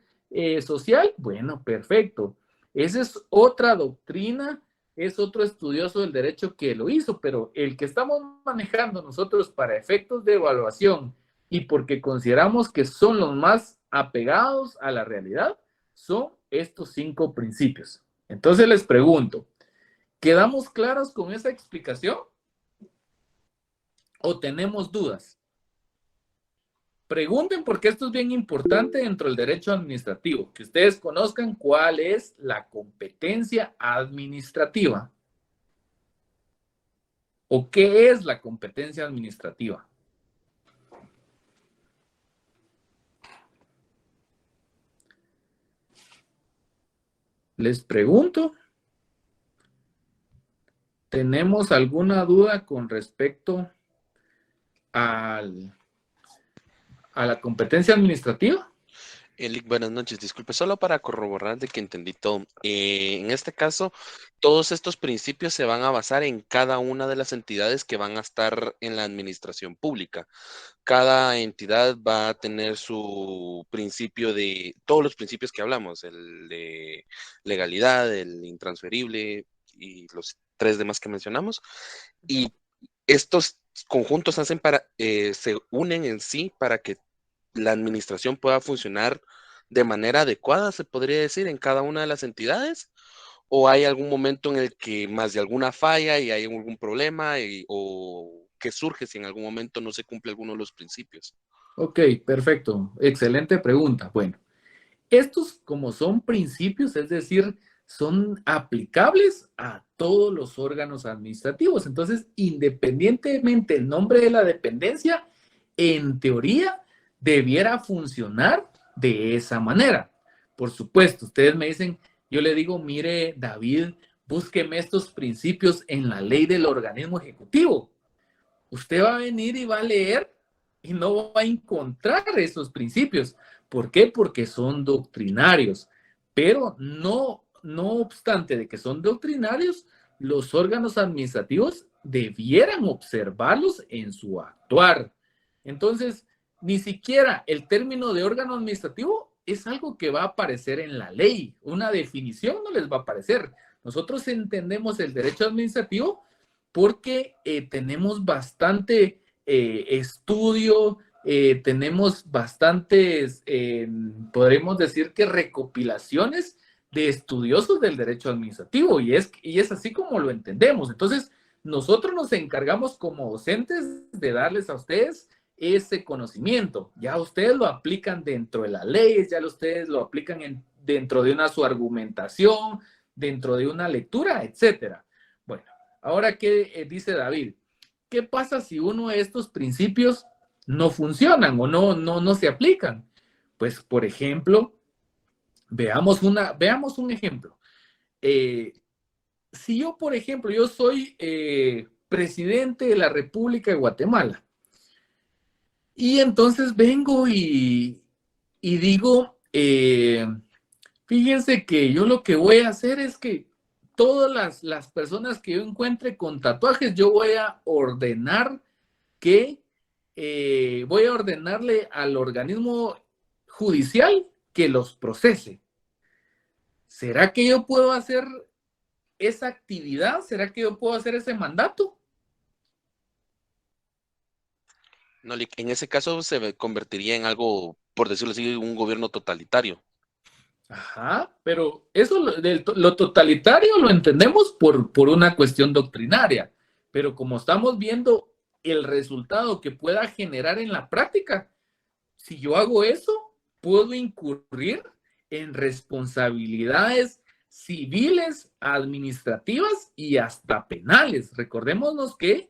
A: social. Bueno, perfecto. Esa es otra doctrina, es otro estudioso del derecho que lo hizo, pero el que estamos manejando nosotros para efectos de evaluación y porque consideramos que son los más apegados a la realidad, son estos 5 principios. Entonces les pregunto, ¿quedamos claros con esa explicación? ¿O tenemos dudas? Pregunten porque esto es bien importante dentro del derecho administrativo, que ustedes conozcan cuál es la competencia administrativa o qué es la competencia administrativa. Les pregunto, ¿tenemos alguna duda con respecto a la competencia administrativa?
B: Elic, buenas noches. Disculpe, solo para corroborar de que entendí todo. En este caso, todos estos principios se van a basar en cada una de las entidades que van a estar en la administración pública. Cada entidad va a tener su principio de, todos los principios que hablamos, el de legalidad, el intransferible y los 3 demás que mencionamos. Y estos conjuntos hacen se unen en sí para que la administración pueda funcionar de manera adecuada, se podría decir, en cada una de las entidades, o hay algún momento en el que más de alguna falla y hay algún problema, o que surge si en algún momento no se cumple alguno de los principios.
A: Ok, perfecto. Excelente pregunta. Bueno, estos como son principios, es decir, son aplicables a todos los órganos administrativos. Entonces, independientemente del nombre de la dependencia, en teoría, debiera funcionar de esa manera. Por supuesto, ustedes me dicen, yo le digo, mire, David, búsqueme estos principios en la ley del organismo ejecutivo. Usted va a venir y va a leer y no va a encontrar esos principios. ¿Por qué? Porque son doctrinarios. Pero no obstante de que son doctrinarios, los órganos administrativos debieran observarlos en su actuar. Entonces, ni siquiera el término de órgano administrativo es algo que va a aparecer en la ley. Una definición no les va a aparecer. Nosotros entendemos el derecho administrativo porque tenemos bastante estudio, tenemos bastantes, podremos decir que recopilaciones de estudiosos del derecho administrativo y es así como lo entendemos. Entonces, nosotros nos encargamos como docentes de darles a ustedes ese conocimiento. Ya ustedes lo aplican dentro de las leyes, ya ustedes lo aplican dentro de su argumentación, dentro de una lectura, etcétera. Bueno, ahora, ¿qué dice David? ¿Qué pasa si uno de estos principios no funcionan o no se aplican? Pues, por ejemplo, veamos un ejemplo. Si yo, por ejemplo, yo soy presidente de la República de Guatemala, y entonces vengo y digo, fíjense que yo lo que voy a hacer es que todas las personas que yo encuentre con tatuajes, yo voy a ordenar voy a ordenarle al organismo judicial que los procese. ¿Será que yo puedo hacer esa actividad? ¿Será que yo puedo hacer ese mandato?
B: No, en ese caso se convertiría en algo, por decirlo así, un gobierno totalitario.
A: Ajá, pero eso, lo totalitario lo entendemos por una cuestión doctrinaria, pero como estamos viendo el resultado que pueda generar en la práctica, si yo hago eso, puedo incurrir en responsabilidades civiles, administrativas y hasta penales. Recordémonos que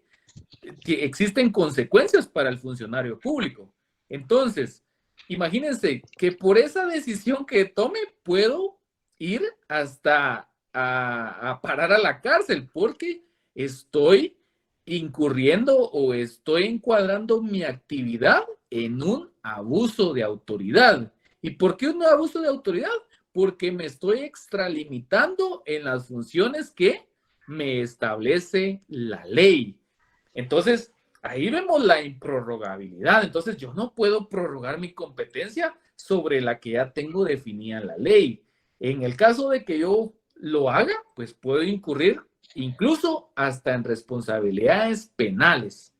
A: existen consecuencias para el funcionario público. Entonces, imagínense que por esa decisión que tome puedo ir hasta a parar a la cárcel porque estoy incurriendo o estoy encuadrando mi actividad en un abuso de autoridad. ¿Y por qué un abuso de autoridad? Porque me estoy extralimitando en las funciones que me establece la ley. Entonces, ahí vemos la improrrogabilidad. Entonces, yo no puedo prorrogar mi competencia sobre la que ya tengo definida en la ley. En el caso de que yo lo haga, pues puedo incurrir incluso hasta en responsabilidades penales.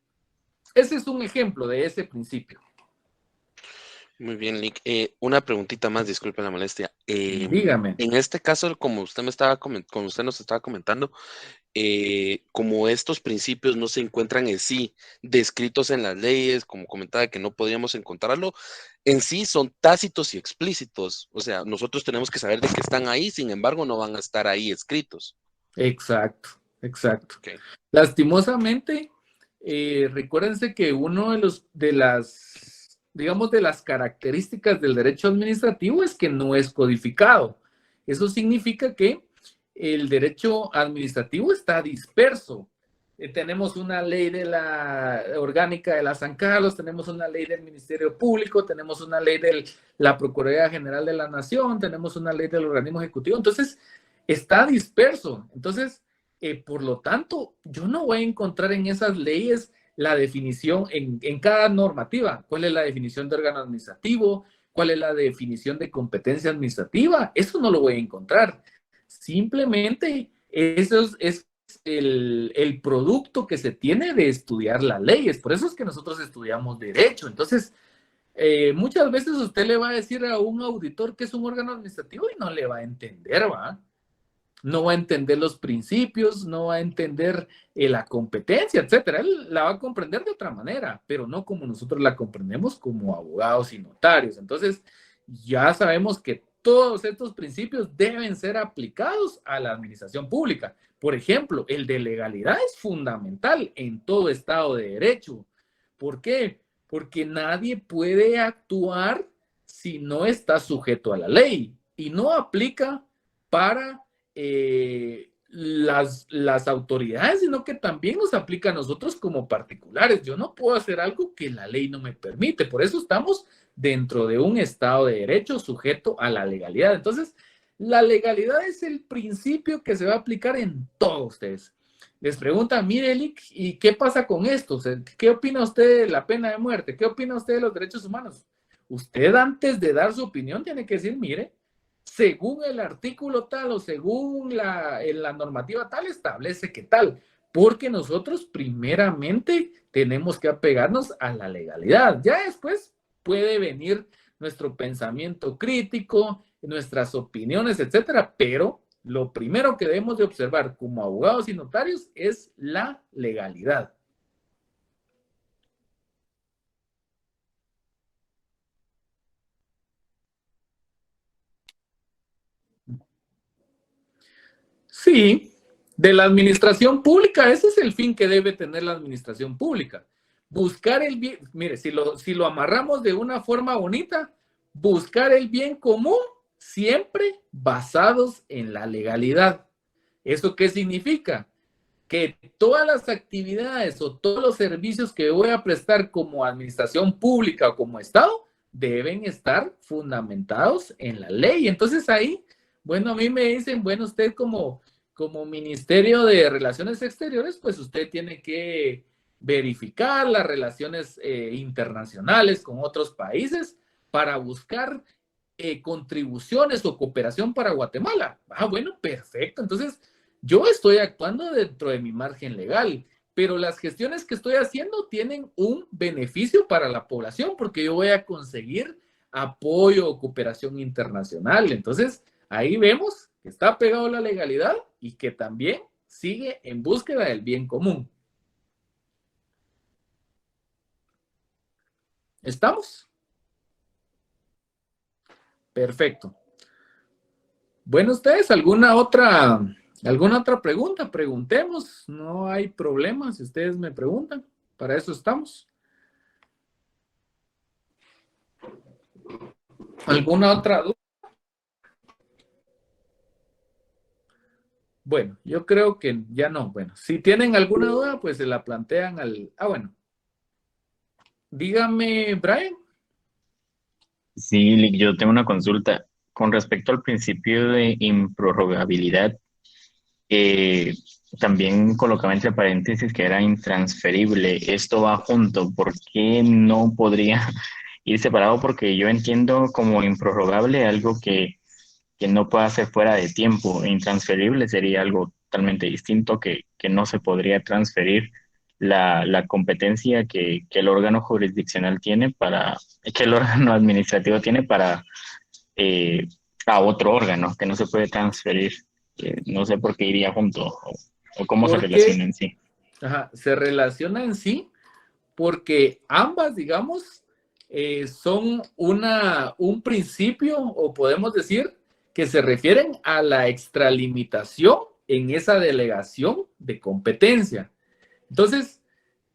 A: Ese es un ejemplo de ese principio.
B: Muy bien, Lick. Una preguntita más, disculpen la molestia.
A: Dígame.
B: En este caso, como usted nos estaba comentando, como estos principios no se encuentran en sí descritos en las leyes, como comentaba que no podíamos encontrarlo, en sí son tácitos y explícitos. O sea, nosotros tenemos que saber de que están ahí, sin embargo, no van a estar ahí escritos.
A: Exacto, exacto.
B: Okay.
A: Lastimosamente, recuérdense que uno de las características del derecho administrativo es que no es codificado. Eso significa que el derecho administrativo está disperso. Tenemos una ley de la orgánica de la San Carlos, tenemos una ley del Ministerio Público, tenemos una ley de la Procuraduría General de la Nación, tenemos una ley del organismo ejecutivo. Entonces, está disperso. Entonces, por lo tanto, yo no voy a encontrar en esas leyes la definición en cada normativa. ¿Cuál es la definición de órgano administrativo? ¿Cuál es la definición de competencia administrativa? Eso no lo voy a encontrar. Simplemente eso es el producto que se tiene de estudiar las leyes. Por eso es que nosotros estudiamos derecho. Entonces, muchas veces usted le va a decir a un auditor que es un órgano administrativo y no le va a entender, ¿va? No va a entender los principios, no va a entender la competencia, etcétera. Él la va a comprender de otra manera, pero no como nosotros la comprendemos como abogados y notarios. Entonces, ya sabemos que todos estos principios deben ser aplicados a la administración pública. Por ejemplo, el de legalidad es fundamental en todo Estado de Derecho. ¿Por qué? Porque nadie puede actuar si no está sujeto a la ley y no aplica para las autoridades, sino que también nos aplica a nosotros como particulares. Yo no puedo hacer algo que la ley no me permite. Por eso estamos dentro de un Estado de Derecho sujeto a la legalidad. Entonces, la legalidad es el principio que se va a aplicar en todos ustedes. Les preguntan, mire, Lick, ¿y qué pasa con esto? O sea, ¿qué opina usted de la pena de muerte? ¿Qué opina usted de los derechos humanos? Usted, antes de dar su opinión, tiene que decir, mire, según el artículo tal o según la normativa tal, establece que tal, porque nosotros primeramente tenemos que apegarnos a la legalidad. Ya después puede venir nuestro pensamiento crítico, nuestras opiniones, etcétera, pero lo primero que debemos de observar como abogados y notarios es la legalidad. Sí, de la administración pública, ese es el fin que debe tener la administración pública. Buscar el bien, mire, si lo amarramos de una forma bonita, buscar el bien común siempre basados en la legalidad. ¿Eso qué significa? Que todas las actividades o todos los servicios que voy a prestar como administración pública o como Estado deben estar fundamentados en la ley. Entonces ahí, bueno, a mí me dicen, bueno, usted como Ministerio de Relaciones Exteriores, pues usted tiene que verificar las relaciones internacionales con otros países para buscar contribuciones o cooperación para Guatemala. Ah, bueno, perfecto. Entonces, yo estoy actuando dentro de mi margen legal, pero las gestiones que estoy haciendo tienen un beneficio para la población porque yo voy a conseguir apoyo o cooperación internacional. Entonces, ahí vemos que está pegado a la legalidad y que también sigue en búsqueda del bien común. ¿Estamos? Perfecto. Bueno, ustedes, ¿alguna otra pregunta? Preguntemos, no hay problema si ustedes me preguntan, para eso estamos. ¿Alguna otra duda? Bueno, yo creo que ya no. Bueno, si tienen alguna duda, pues se la plantean al... Ah, bueno. Dígame, Brian.
I: Sí, Lick, yo tengo una consulta. Con respecto al principio de improrrogabilidad, también colocaba entre paréntesis que era intransferible. Esto va junto. ¿Por qué no podría ir separado? Porque yo entiendo como improrrogable algo que no pueda ser fuera de tiempo. Intransferible sería algo totalmente distinto que no se podría transferir la competencia que el órgano jurisdiccional tiene que el órgano administrativo tiene para a otro órgano, que no se puede transferir. No sé por qué iría junto. ¿O cómo se
A: Porque-
I: relaciona en sí?
A: Ajá, se relaciona en sí porque ambas, digamos, son un principio, o podemos decir que se refieren a la extralimitación en esa delegación de competencia. Entonces,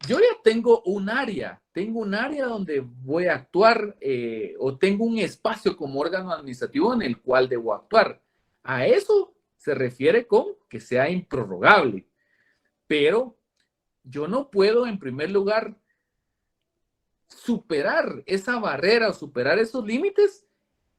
A: yo ya tengo un área donde voy a actuar, o tengo un espacio como órgano administrativo en el cual debo actuar. A eso se refiere con que sea improrrogable. Pero yo no puedo, en primer lugar, superar esa barrera o superar esos límites,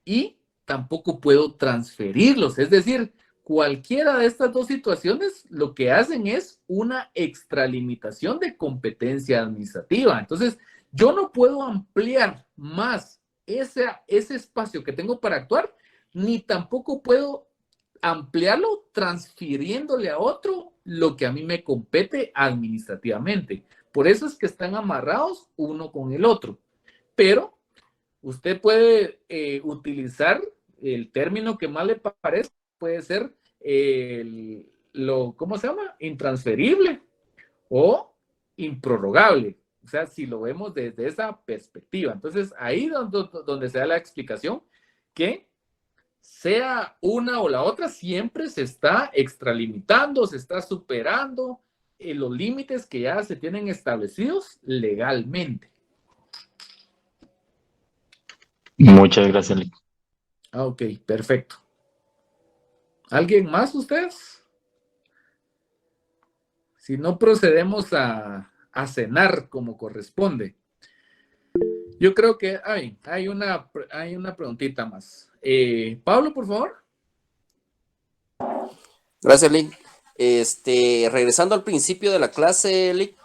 A: y tampoco puedo transferirlos. Es decir, cualquiera de estas dos situaciones lo que hacen es una extralimitación de competencia administrativa. Entonces, yo no puedo ampliar más ese espacio que tengo para actuar, ni tampoco puedo ampliarlo transfiriéndole a otro lo que a mí me compete administrativamente. Por eso es que están amarrados uno con el otro. Pero usted puede utilizar el término que más le parezca, puede ser ¿cómo se llama? Intransferible o improrrogable. O sea, si lo vemos desde esa perspectiva. Entonces, ahí donde se da la explicación que sea una o la otra, siempre se está extralimitando, se está superando los límites que ya se tienen establecidos legalmente.
I: Muchas gracias, Lick.
A: Ok, perfecto. ¿Alguien más ustedes? Si no, procedemos a cenar como corresponde. Yo creo que hay una preguntita más. Pablo, por favor.
F: Gracias, Lick. Regresando al principio de la clase, Lick,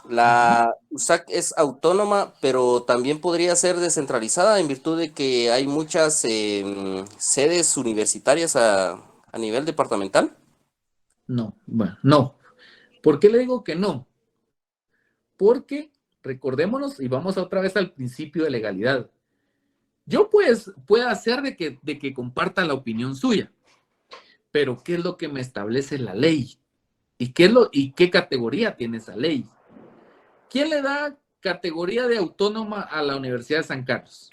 F: la USAC es autónoma, pero también podría ser descentralizada en virtud de que hay muchas sedes universitarias a nivel departamental.
A: No, bueno, no. ¿Por qué le digo que no? Porque recordémonos y vamos otra vez al principio de legalidad. Yo puedo hacer de que comparta la opinión suya, pero ¿qué es lo que me establece la ley? ¿Y qué categoría tiene esa ley? ¿Quién le da categoría de autónoma a la Universidad de San Carlos?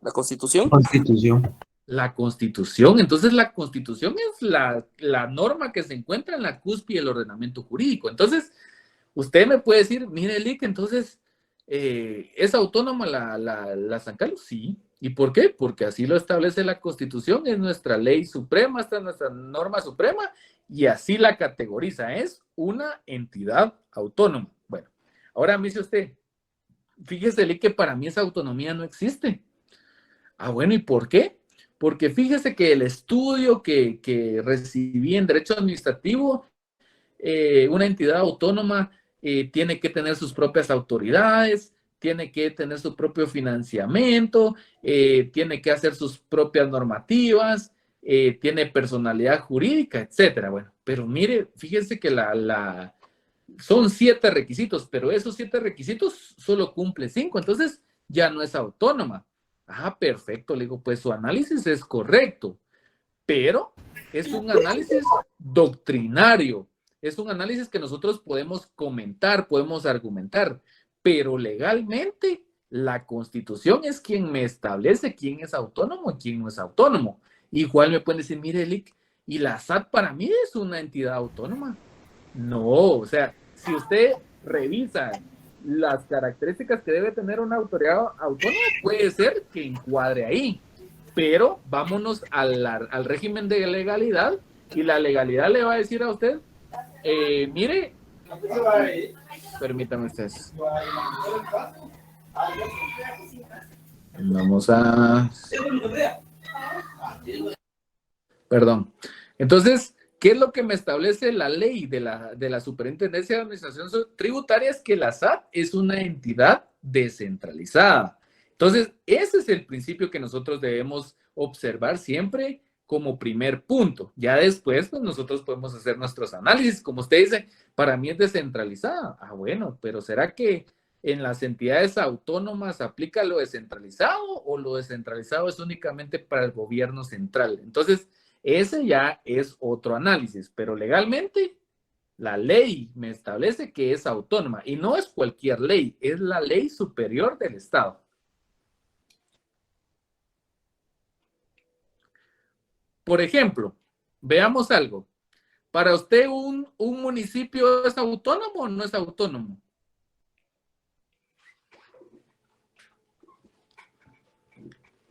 F: ¿La Constitución?
K: Constitución.
A: La Constitución. Entonces, la Constitución es la norma que se encuentra en la cúspide del ordenamiento jurídico. Entonces, usted me puede decir, mire, Lick, entonces, ¿es autónoma la San Carlos? Sí. ¿Y por qué? Porque así lo establece la Constitución, es nuestra ley suprema, esta es nuestra norma suprema, y así la categoriza, es una entidad autónoma. Bueno, ahora me dice usted, fíjese, Lick, que para mí esa autonomía no existe. Ah, bueno, ¿y por qué? Porque fíjese que el estudio que recibí en Derecho Administrativo, una entidad autónoma tiene que tener sus propias autoridades, tiene que tener su propio financiamiento, tiene que hacer sus propias normativas, tiene personalidad jurídica, etcétera. Bueno, pero mire, fíjense que son 7 requisitos, pero esos 7 requisitos solo cumple 5, entonces ya no es autónoma. Ah, perfecto, le digo, pues su análisis es correcto, pero es un análisis doctrinario, es un análisis que nosotros podemos comentar, podemos argumentar, pero legalmente la Constitución es quien me establece quién es autónomo y quién no es autónomo. Igual me pueden decir, mire, Lick, ¿y la SAT para mí es una entidad autónoma? No, o sea, si usted revisa las características que debe tener una autoridad autónoma, puede ser que encuadre ahí, pero vámonos al régimen de legalidad, y la legalidad le va a decir a usted, mire, permítame ustedes. Vamos a... Perdón. Entonces, ¿qué es lo que me establece la ley de la Superintendencia de Administración Tributaria? Es que la SAT es una entidad descentralizada. Entonces, ese es el principio que nosotros debemos observar siempre como primer punto. Ya después, pues nosotros podemos hacer nuestros análisis. Como usted dice, para mí es descentralizada. Ah, bueno, pero ¿será que en las entidades autónomas aplica lo descentralizado o lo descentralizado es únicamente para el gobierno central? Entonces, Ese ya es otro análisis, pero legalmente la ley me establece que es autónoma y no es cualquier ley, es la ley superior del Estado. Por ejemplo, veamos algo. ¿Para usted un municipio es autónomo o no es autónomo?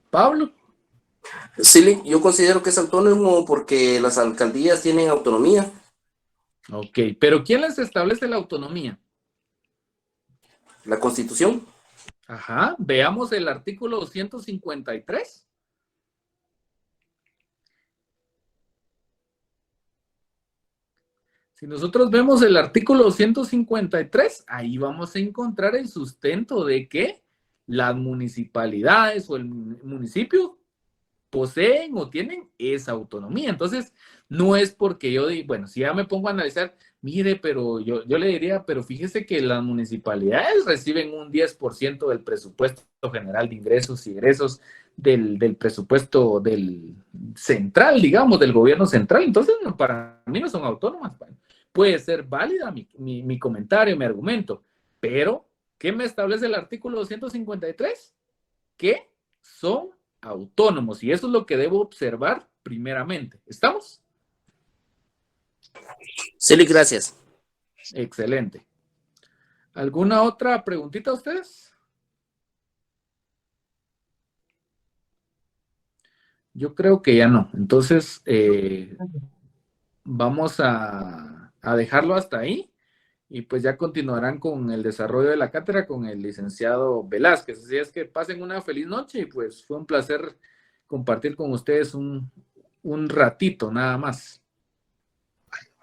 A: Pablo.
F: Sí, yo considero que es autónomo porque las alcaldías tienen autonomía.
A: Ok, pero ¿quién les establece la autonomía?
F: La Constitución.
A: Ajá, veamos el artículo 253. Si nosotros vemos el artículo 253, ahí vamos a encontrar el sustento de que las municipalidades o el municipio poseen o tienen esa autonomía. Entonces, no es porque yo digo, bueno, si ya me pongo a analizar, mire, pero yo le diría, pero fíjese que las municipalidades reciben un 10% del presupuesto general de ingresos y egresos del presupuesto del central, digamos, del gobierno central. Entonces, no, para mí no son autónomas. Bueno, puede ser válida mi comentario, mi argumento, pero ¿qué me establece el artículo 253? Que son autónomos, y eso es lo que debo observar primeramente. ¿Estamos?
F: Sí, gracias.
A: Excelente. ¿Alguna otra preguntita a ustedes? Yo creo que ya no. Entonces, vamos a dejarlo hasta ahí y pues ya continuarán con el desarrollo de la cátedra con el licenciado Velázquez. Así es que pasen una feliz noche y pues fue un placer compartir con ustedes un ratito nada más.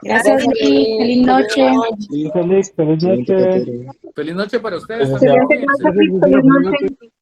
H: Gracias, feliz noche.
K: Sí, Félix, feliz noche.
A: Feliz noche para ustedes.
K: Excelente,
A: También.
H: Feliz noche.